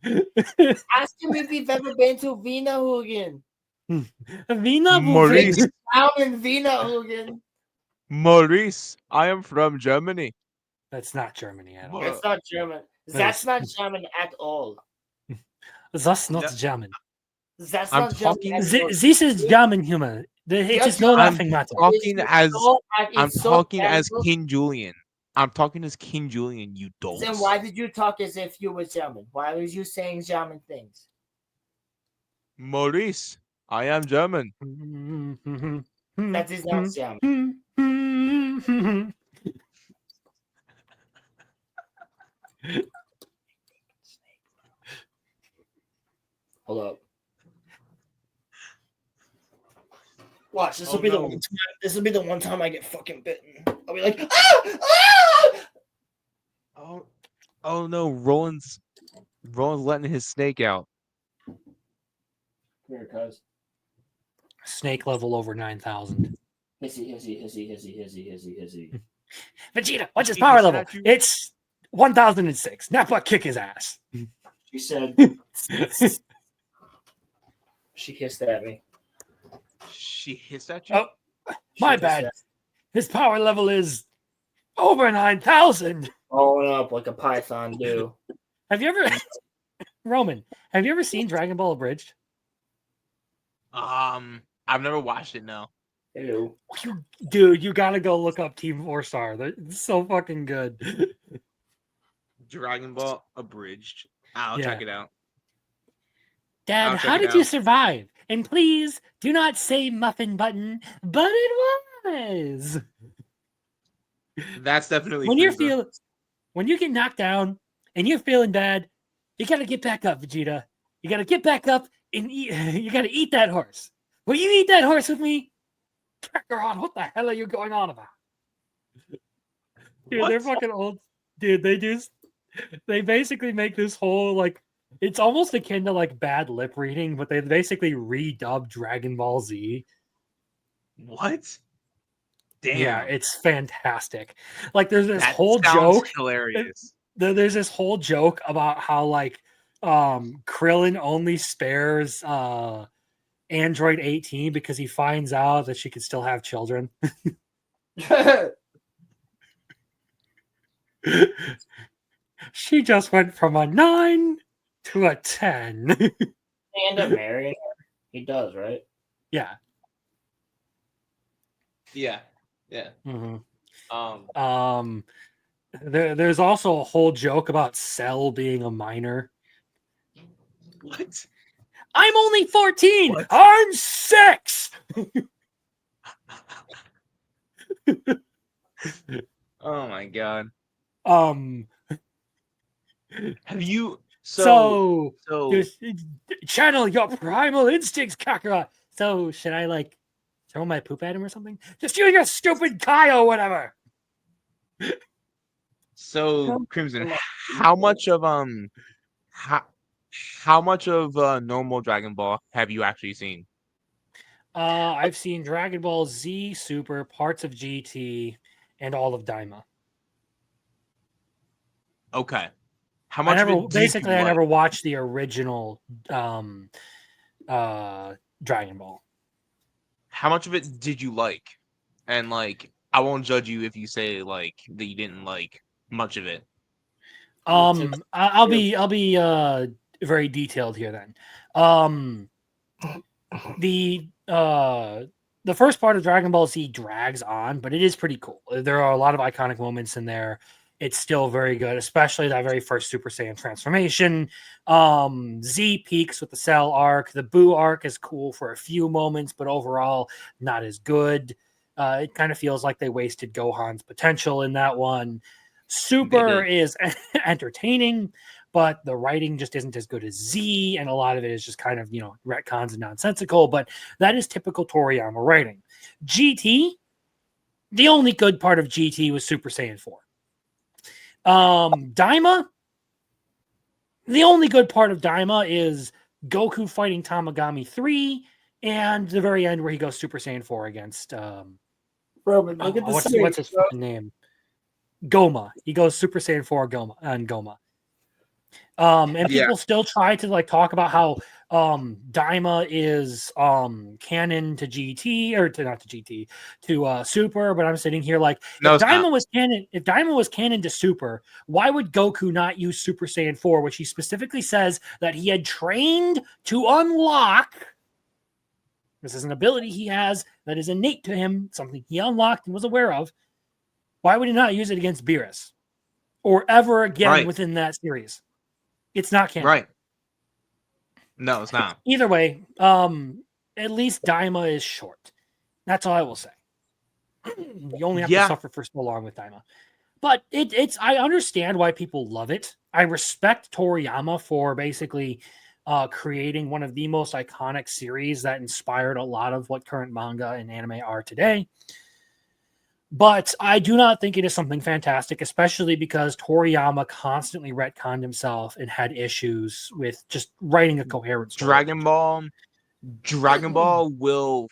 Ask him if he's ever been to Wiener Hugen. Wiener Maurice. booping. Down in Wiener Hugen. Maurice, I am from Germany. That's not Germany at all. That's not German. That's not German at all. That's not No. German. That's I'm not German talking- at all. This is German humor. It is no I'm laughing matter. talking as I'm It's so talking as casual. King Julian. I'm talking as King Julian, you dolts. Then why did you talk as if you were German? Why was you saying German things? Maurice, I am German. That is not German. Hold up. Watch, this will Oh, be the no. one time. This will be the one time I get fucking bitten. I'll be like, ah! Oh no, Roland's letting his snake out. Here, cuz. Snake level over 9,000. Hissy. Vegeta, what's his He power hissed level? at you? It's 1,006. Nappa kick his ass. She said, she hissed at me. She hissed at you? Oh, my hissed bad. at- His power level is over 9,000. Blowing up like a python do. Have you ever, Roman? Have you ever seen Dragon Ball Abridged? I've never watched it. No. Ew. Dude, you gotta go look up Team 4-Star. It's so fucking good. Dragon Ball Abridged. I'll Yeah. check it out. Dad, I'll check how it did you out. survive? And please do not say muffin button, but it was. That's definitely When Frieza. when you get knocked down and you're feeling bad, you gotta get back up, Vegeta. You gotta get back up and eat. You gotta eat that horse. Will you eat that horse with me? Kakarot, what the hell are you going on about? Dude, they're What? fucking old. Dude, they basically make this whole like it's almost akin to like bad lip reading, but they basically redubbed Dragon Ball Z. What? Damn. Yeah, it's fantastic. Like there's this that whole sounds joke. hilarious. There's this whole joke about how like Krillin only spares Android 18 because he finds out that she could still have children. She just went from a 9 to a 10. They end up marrying her. He does, right? Yeah. Yeah. Yeah. Mhm. There's also a whole joke about Cell being a minor. What? I'm only 14. What? I'm 6. Oh my god. Have you So so channel your primal instincts, Kakarot. So should I like throw my poop at him or something? Just use your stupid Kai or whatever. Crimson, how much of how much of normal Dragon Ball have you actually seen? I've seen Dragon Ball Z, Super, parts of GT, and all of Daima. Okay. How much of it do you I like? never watched the original Dragon Ball. How much of it did you like? And like, I won't judge you if you say like that you didn't like much of it. I'll be very detailed here then. The first part of Dragon Ball Z drags on, but it is pretty cool. There are a lot of iconic moments in there. It's still very good, especially that very first Super Saiyan transformation. Z peaks with the Cell arc. The Buu arc is cool for a few moments, but overall not as good. It kind of feels like they wasted Gohan's potential in that one. Super is entertaining, but the writing just isn't as good as Z, and a lot of it is just kind of, retcons and nonsensical, but that is typical Toriyama writing. GT, the only good part of GT was Super Saiyan 4. Daima, the only good part of Daima is Goku fighting Tamagami 3 and the very end where he goes Super Saiyan 4 against Roman, look at the what's his fucking name? Goma. He goes Super Saiyan 4 Goma. And people still try to like talk about how Daima is canon to GT or to not to GT to Super, but I'm sitting here like if Daima was canon to Super, why would Goku not use Super Saiyan 4, which he specifically says that he had trained to unlock? This is an ability he has that is innate to him, something he unlocked and was aware of. Why would he not use it against Beerus or ever again within that series? It's not canon. Right. No, it's not. Either way, at least Daima is short. That's all I will say. You only have to suffer for so long with Daima. But it's I understand why people love it. I respect Toriyama for basically creating one of the most iconic series that inspired a lot of what current manga and anime are today. But I do not think it is something fantastic, especially because Toriyama constantly retconned himself and had issues with just writing a coherent story. Dragon Ball will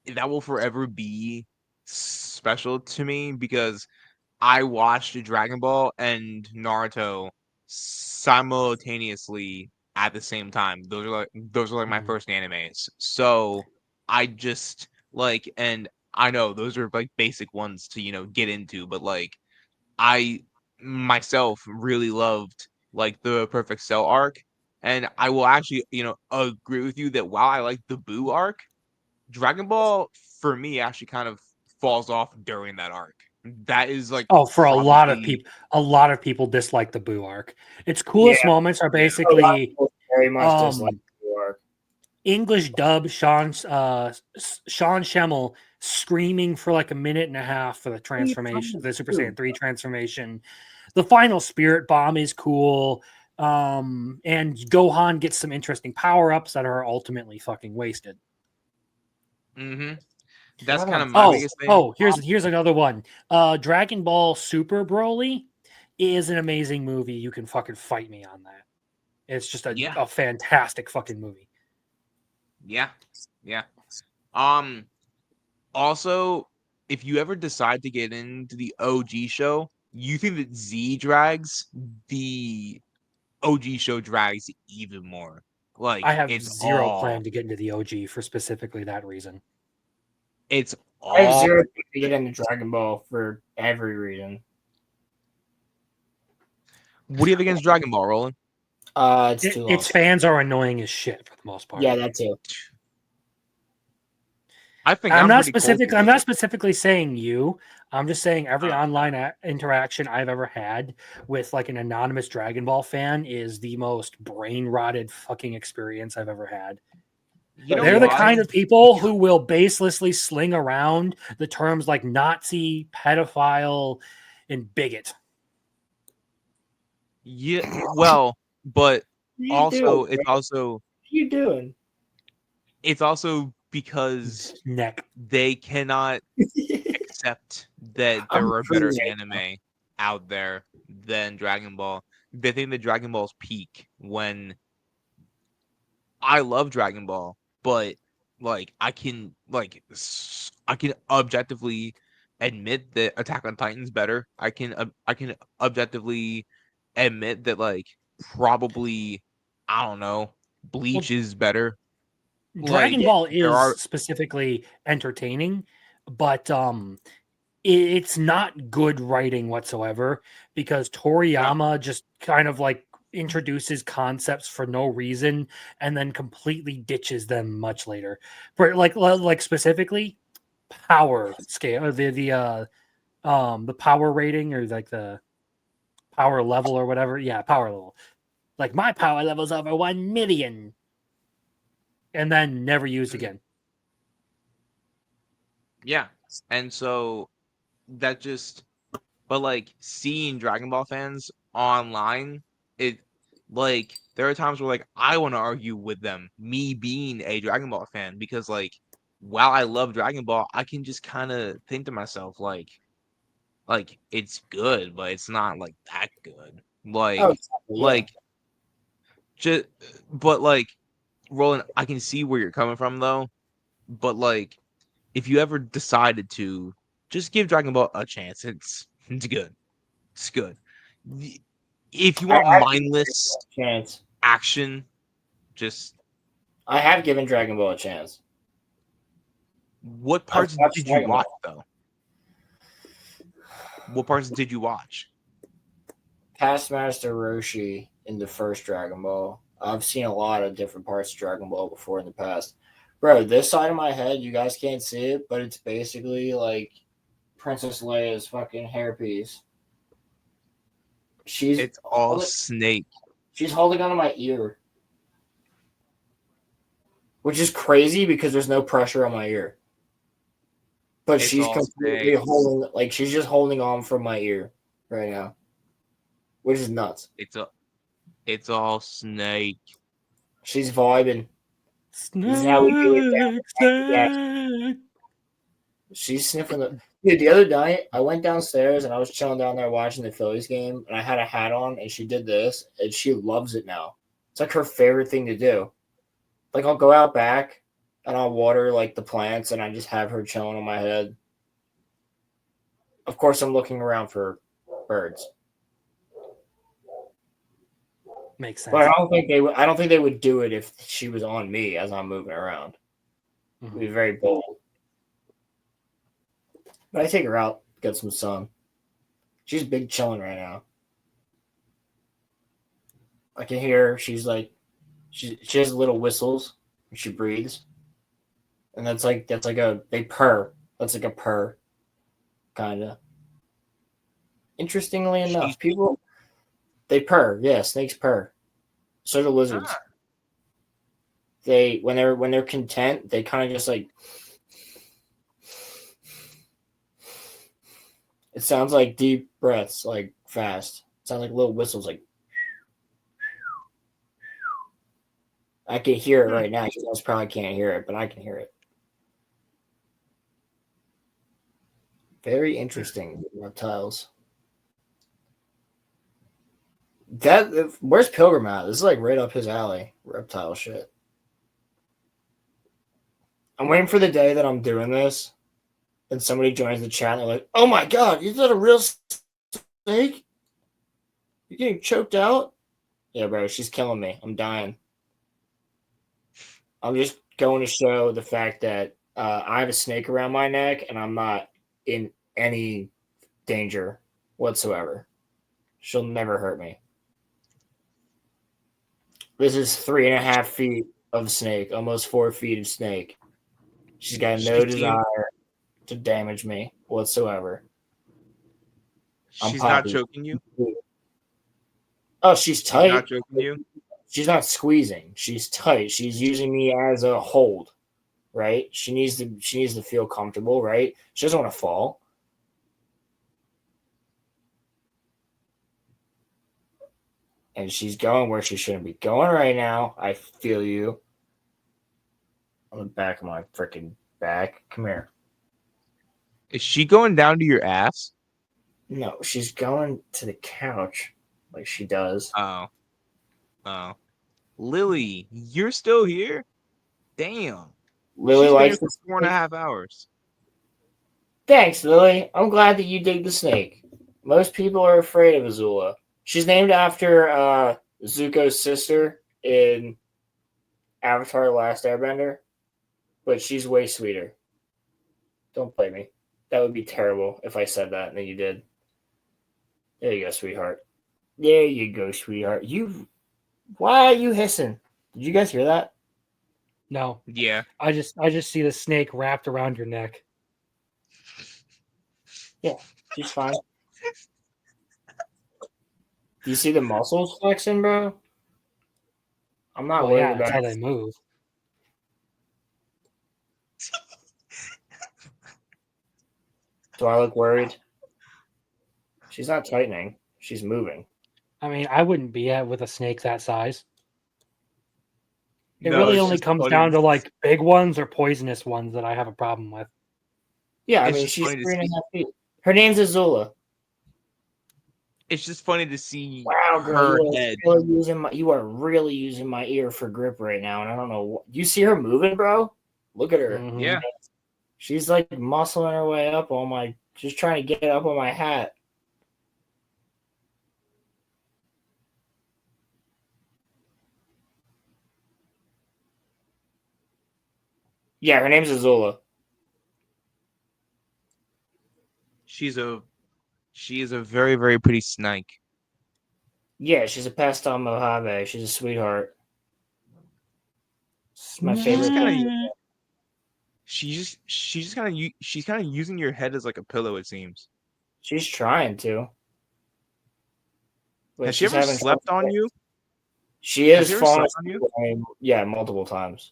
that will forever be special to me because I watched Dragon Ball and Naruto simultaneously at the same time. Those are like my first animes. So I just like, and I know those are like basic ones to get into, but like I myself really loved like the Perfect Cell arc, and I will actually agree with you that while I like the Boo arc, Dragon Ball for me actually kind of falls off during that arc. That is like for a lot of people dislike the Boo arc. Its coolest moments are basically very much dislike the Boo arc. English dub Sean Schemmel screaming for like a minute and a half for the transformation, the Super Saiyan 3 transformation. The final Spirit Bomb is cool. And Gohan gets some interesting power-ups that are ultimately fucking wasted. Mm-hmm. That's kind of my biggest thing. Here's another one. Dragon Ball Super Broly is an amazing movie. You can fucking fight me on that. It's just a fantastic fucking movie. Yeah. Also, if you ever decide to get into the OG show, you think that Z drags, the OG show drags even more. Like I have zero plan to get into the OG for specifically that reason. It's all I have zero plan to get into Dragon Ball for every reason. What do you have against Dragon Ball, Roland? It's too long. Its fans are annoying as shit for the most part. Yeah, that too. I think I'm not specifically saying you. I'm just saying every online interaction I've ever had with like an anonymous Dragon Ball fan is the most brain rotted fucking experience I've ever had. They're the kind of people who will baselessly sling around the terms like Nazi, pedophile, and bigot. Yeah, well, but also doing, it's also what are you doing? It's also because they cannot accept that there are better anime out there than Dragon Ball. They think that Dragon Ball's peak when I love Dragon Ball, but like I can objectively admit that Attack on Titan's better. I can objectively admit that like probably I don't know Bleach is better. Dragon Like, Ball there is are specifically entertaining, but it's not good writing whatsoever because Toriyama just kind of like introduces concepts for no reason and then completely ditches them much later. For like specifically power scale, the power rating or like the power level or whatever. Yeah, power level. Like my power level's over 1 million, and then never used again. yeah, and so that just but like seeing Dragon Ball fans online, it like there are times where like I want to argue with them, me being a Dragon Ball fan, because like while I love Dragon Ball, I can just kind of think to myself like it's good, but it's not like that good. Oh, Like exactly, yeah. like just but like Roland, I can see where you're coming from though, but like if you ever decided to just give Dragon Ball a chance, it's good. It's good. If you I want have given Dragon mindless Ball a chance. action, just I have given Dragon Ball a chance. what I've parts watched did you Dragon Ball. watch though? What parts did you watch? Past Master Roshi in the first Dragon Ball. I've seen a lot of different parts of Dragon Ball before in the past. Bro, this side of my head, you guys can't see it, but it's basically like Princess Leia's fucking hairpiece. She's It's all holding, snake. she's holding onto my ear, which is crazy because there's no pressure on my ear. But It's she's all completely snakes. holding, like she's just holding on from my ear right now, which is nuts. It's all snake. She's vibing. Snake, This is how we do it. snake. She's sniffing the dude. The other night, I went downstairs and I was chilling down there watching the Phillies game, and I had a hat on, and she did this, and she loves it now. It's like her favorite thing to do. Like I'll go out back and I'll water like the plants, and I just have her chilling on my head. Of course, I'm looking around for birds, Makes sense. but I don't think they would. I don't think they would do it if she was on me as I'm moving around. It'd be very bold. But I take her out, get some sun. She's big chilling right now. I can hear her. She's like, she has little whistles when she breathes, and that's like they purr. That's like a purr, kind of. Interestingly enough, people they purr. Yeah, snakes purr. So do lizards. They when they're content, they kind of just like. It sounds like deep breaths, like fast. It sounds like little whistles, like. I can hear it right now. You guys probably can't hear it, but I can hear it. Very interesting reptiles. Where's Pilgrim at? This is like right up his alley. Reptile shit. I'm waiting for the day that I'm doing this, and somebody joins the chat and they're like, "Oh my god, is that a real snake? You're getting choked out?" Yeah, bro, she's killing me. I'm dying. I'm just going to show the fact that I have a snake around my neck and I'm not in any danger whatsoever. She'll never hurt me. This is 3.5 feet of snake, almost 4 feet of snake. She's got no desire to damage me whatsoever. She's not choking you? Oh, she's tight. She's not choking you? She's not squeezing. She's tight. She's using me as a hold, right? She needs to feel comfortable, right? She doesn't want to fall. And she's going where she shouldn't be going right now. I feel you. On the back of my freaking back. Come here. Is she going down to your ass? No, she's going to the couch like she does. Oh. Lily, you're still here? Damn. Lily She's likes been here for 4.5 hours. Thanks, Lily. I'm glad that you dig the snake. Most people are afraid of Azula. She's named after Zuko's sister in Avatar: The Last Airbender, but she's way sweeter. Don't play me. That would be terrible if I said that and then you did. There you go, sweetheart. There you go, sweetheart. Why are you hissing? Did you guys hear that? No, Yeah. I just see the snake wrapped around your neck. Yeah, she's fine. Do you see the muscles flexing, bro? I'm not Well, worried yeah, that's about how it. they move. Do I look worried? She's not tightening. She's moving. I mean, I wouldn't be at with a snake that size. It No, really it's only just comes funny. down to like big ones or poisonous ones that I have a problem with. Yeah, I It's mean, just she's funny to 3.5 feet. Her name's Azula. It's just funny to see Wow, girl, her you are head. really using my ear for grip right now, and I don't know. You see her moving, bro? Look at her. Mhm. Yeah. She's like muscling her way up on my, just trying to get up on my hat. Yeah, her name's Azula. She is a very, very pretty snake. Yeah, she's a pastime Mojave. She's a sweetheart. My She's favorite. kinda she's kind of using your head as like a pillow, it seems. She's trying to. But Has she she's ever having slept trouble. on you? She Has is she ever falling slept on asleep you? on me, yeah, multiple times.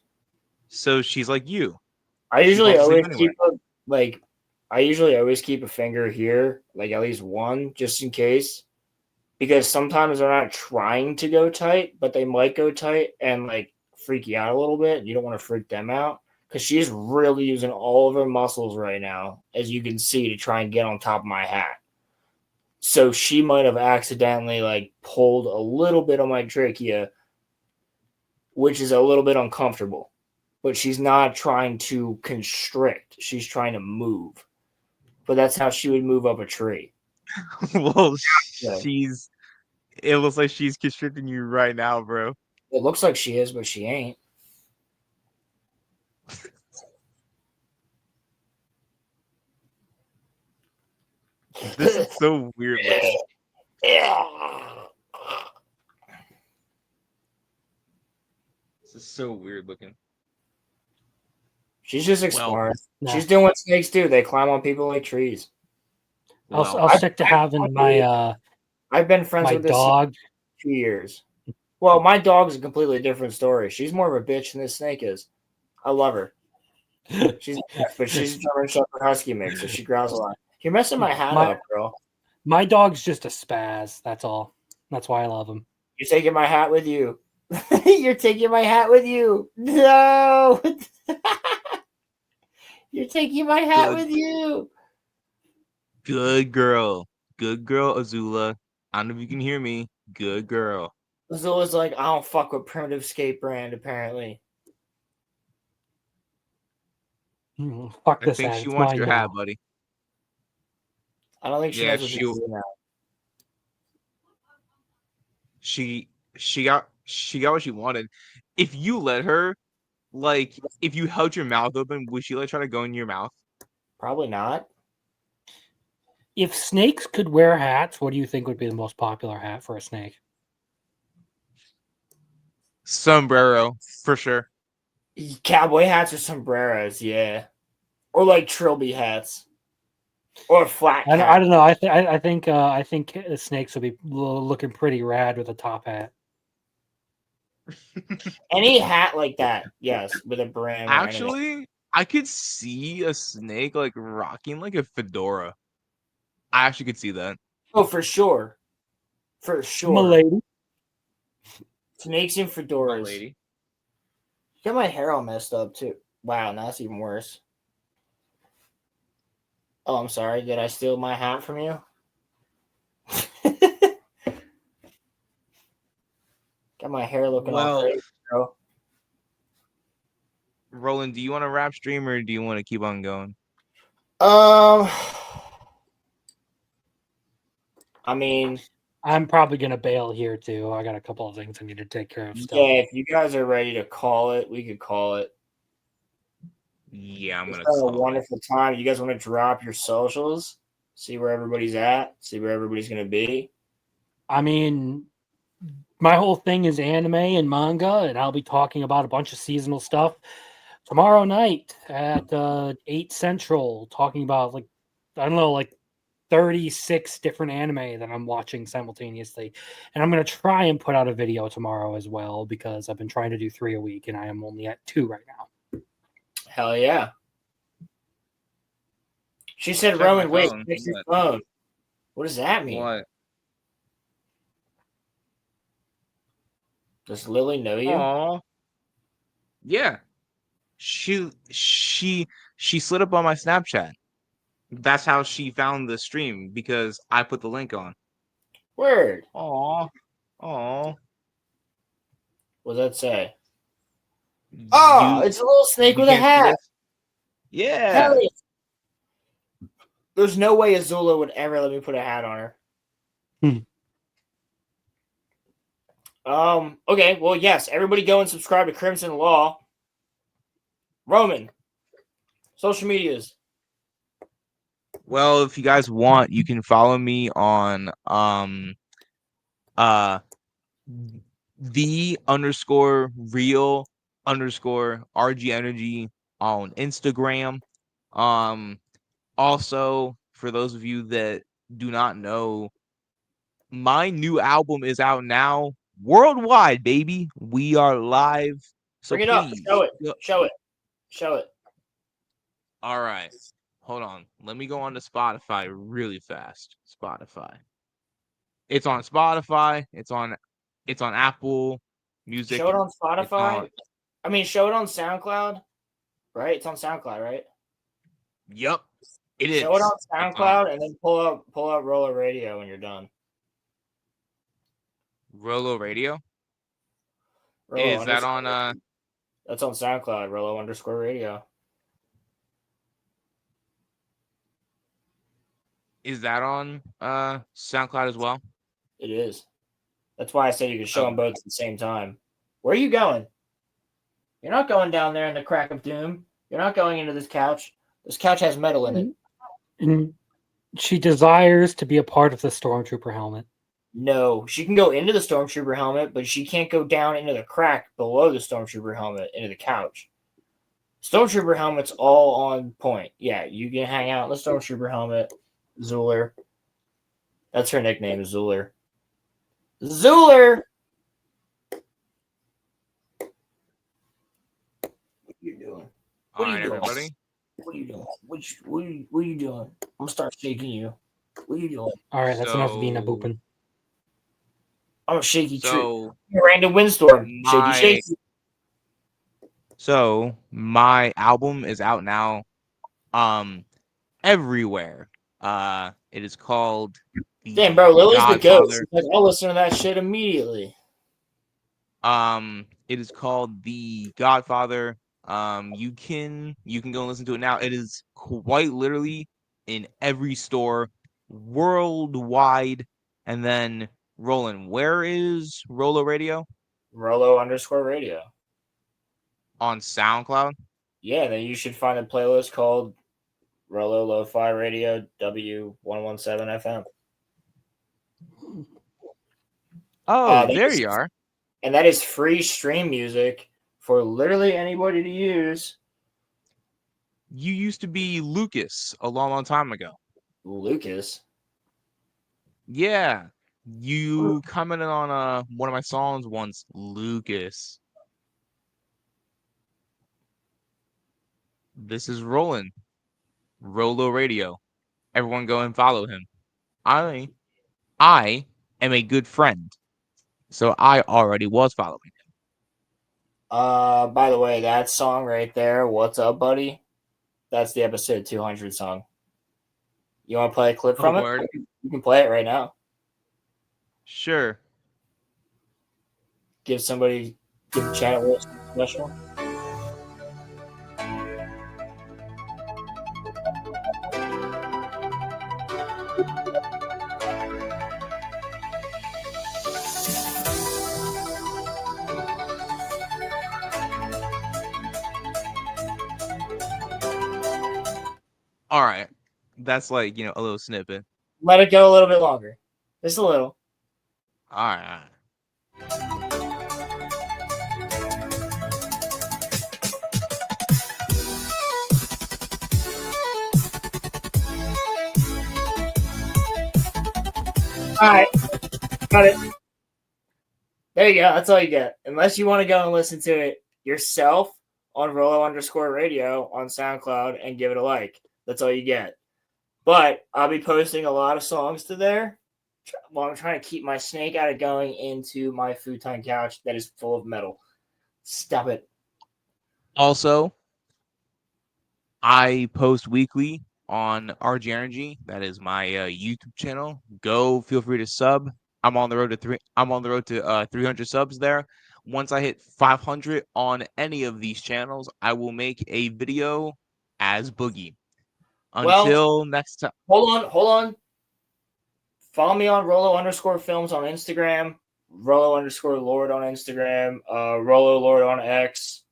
So she's like you. I She usually falls asleep always anywhere. I usually always keep a finger here, like at least one, just in case. Because sometimes they're not trying to go tight, but they might go tight and like freak you out a little bit. You don't want to freak them out. Because she's really using all of her muscles right now, as you can see, to try and get on top of my hat. So she might have accidentally like pulled a little bit of my trachea, which is a little bit uncomfortable. But she's not trying to constrict. She's trying to move. But that's how she would move up a tree. Well, Yeah. it looks like she's constricting you right now, bro. It looks like she is, but she ain't. This is so weird looking. This is so weird looking. She's just exploring. no. She's doing what snakes do. They climb on people like trees. I'll stick to having my I've been friends my with this dog. for 2 years. Well, my dog's a completely different story. She's more of a bitch than this snake is. I love her. But she's a German Shepherd Husky mix, so she growls a lot. You're messing my hat up, girl. My dog's just a spaz. That's all. That's why I love him. You're taking my hat with you. You're taking my hat with you. No. You're taking my hat with you. Good girl. Good girl, Azula. I don't know if you can hear me. Good girl. Azula's like, I don't fuck with primitive skate brand, apparently. Fuck I this think hat. she It's wants mine your now. hat, buddy. I don't think she Yeah, knows what to do now. She got what she wanted. If you let her, like, if you held your mouth open, would she like try to go in your mouth? Probably not. If snakes could wear hats, what do you think would be the most popular hat for a snake? Sombrero, for sure. Cowboy hats or sombreros, yeah. Or like trilby hats. Or a flat hat. I don't know. I think snakes would be looking pretty rad with a top hat. Any hat like that, yes, with a brim. Actually, I could see a snake like rocking like a fedora. I actually could see that. Oh, for sure. For sure. Milady. Snakes and fedoras. Lady. Got my hair all messed up too. Wow, now that's even worse. Oh, I'm sorry. Did I steal my hat from you? Got my hair looking all crazy, bro. Roland, do you want to rap stream or do you want to keep on going? I mean, I'm probably gonna bail here too. I got a couple of things I need to take care of still. Yeah, if you guys are ready to call it, we could call it. Yeah, I'm It's gonna been a call it. wonderful time. You guys want to drop your socials? See where everybody's at. See where everybody's gonna be. I mean, my whole thing is anime and manga, and I'll be talking about a bunch of seasonal stuff tomorrow night at 8 Central, talking about like I don't know, like 36 different anime that I'm watching simultaneously. And I'm gonna try and put out a video tomorrow as well because I've been trying to do 3 a week and I am only at 2 right now. Hell yeah. She said, Check Roman, my wait, phone. fix your What? phone. What does that mean? What? Does Lily know you? Aw. Yeah. She slid up on my Snapchat. That's how she found the stream because I put the link on. Word. Aw. Aw. What does that say? Oh, You it's a little snake you with a can't see hat. this? Yeah. Hell yeah. There's no way Azula would ever let me put a hat on her. Okay, well, yes, everybody go and subscribe to Crimson Law. Roman, social medias. Well, if you guys want, you can follow me on the_real_RG Energy on Instagram. Also, for those of you that do not know, my new album is out now worldwide, baby. We are live. So Bring it up. please. Show it. Show it. Show it. All right. Hold on. Let me go on to Spotify really fast. Spotify. It's on Spotify. It's on Apple Music. Show it on It's Spotify. on, I mean, show it on SoundCloud. Right? It's on SoundCloud, right? Yup. It is. Show it on It's on SoundCloud and then pull up Roller Radio when you're done. Rolo Radio. Rolo Is that on That's on SoundCloud, Rolo_radio. is that on SoundCloud as well? It is. That's why I said you could show Oh. them both at the same time. Where are you going? You're not going down there in the crack of doom. You're not going into this couch. This couch has metal in it. And she desires to be a part of the Stormtrooper helmet. No, she can go into the Stormtrooper helmet, but she can't go down into the crack below the Stormtrooper helmet into the couch. Stormtrooper helmet's all on point. Yeah, you can hang out in the Stormtrooper helmet. Zuler. That's her nickname, Zuler. Zuler! What are you doing? All What are right, you doing? everybody. What are you doing? What are you doing? I'm gonna start shaking you. What are you doing? All right, that's enough of being a So- boopin. I'm a shaky tree. So Random windstorm. my Shaky. so my album is out now everywhere. It is called The Damn, bro, Lily's the goat. Godfather. She's like, I'll listen to that shit immediately. It is called The Godfather. You can go and listen to it now. It is quite literally in every store worldwide. And then Roland, where is Rolo Radio? Rolo_radio. On SoundCloud? Yeah, then you should find a playlist called Rolo Lo-Fi Radio W117 FM. Oh, there you are. And that is free stream music for literally anybody to use. You used to be Lucas a long, long time ago. Lucas. Yeah. You commented on one of my songs once, Lucas. This is Roland. Rolo Radio. Everyone go and follow him. I am a good friend. So I already was following him. By the way, that song right there, What's Up, Buddy? That's the episode 200 song. You want to play a clip from word. it? You can play it right now. Sure. Give the chat a little special. All right. That's like, a little snippet. Let it go a little bit longer. Just a little. All right. All right. Got it. There you go. That's all you get. Unless you want to go and listen to it yourself on Rolo_radio on SoundCloud and give it a like. That's all you get. But I'll be posting a lot of songs to there while I'm trying to keep my snake out of going into my futon couch that is full of metal. Stop it. Also, I post weekly on RG Energy. That is my YouTube channel. Go, feel free to sub. I'm on the road to 300 subs there. Once I hit 500 on any of these channels, I will make a video as Boogie. Until next time. Hold on. Follow me on Rolo_films on Instagram, Rolo_Lord on Instagram, Rolo Lord on X.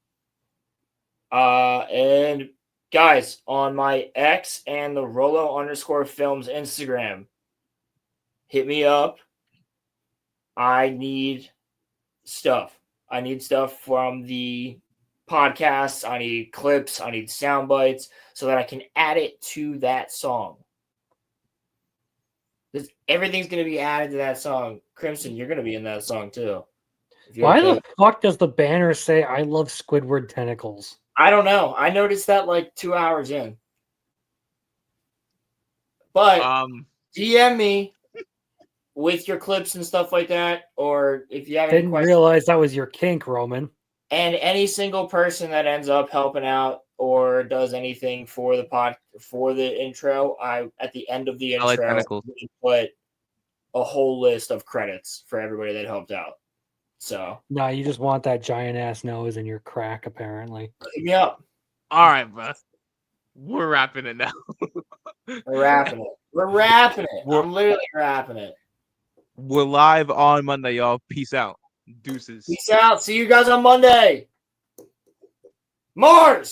And guys, on my X and the Rolo_films Instagram, hit me up. I need stuff. I need stuff from the podcasts. I need clips. I need sound bites so that I can add it to that song. Everything's going to be added to that song. Crimson, you're going to be in that song too. Why the fuck does the banner say "I love Squidward tentacles"? I don't know. I noticed that like 2 hours in. But DM me with your clips and stuff like that, or if you have any Didn't questions. realize that was your kink, Roman. And any single person that ends up helping out or does anything for the intro, I at the end of the I like intro tentacles. put a whole list of credits for everybody that helped out. So No, you just want that giant ass nose in your crack, apparently. hit me up. All right, bro. We're wrapping it now. We're wrapping it. We're wrapping it. We're- I'm literally wrapping it. We're live on Monday, y'all. Peace out. Deuces. Peace out. See you guys on Monday. Mars.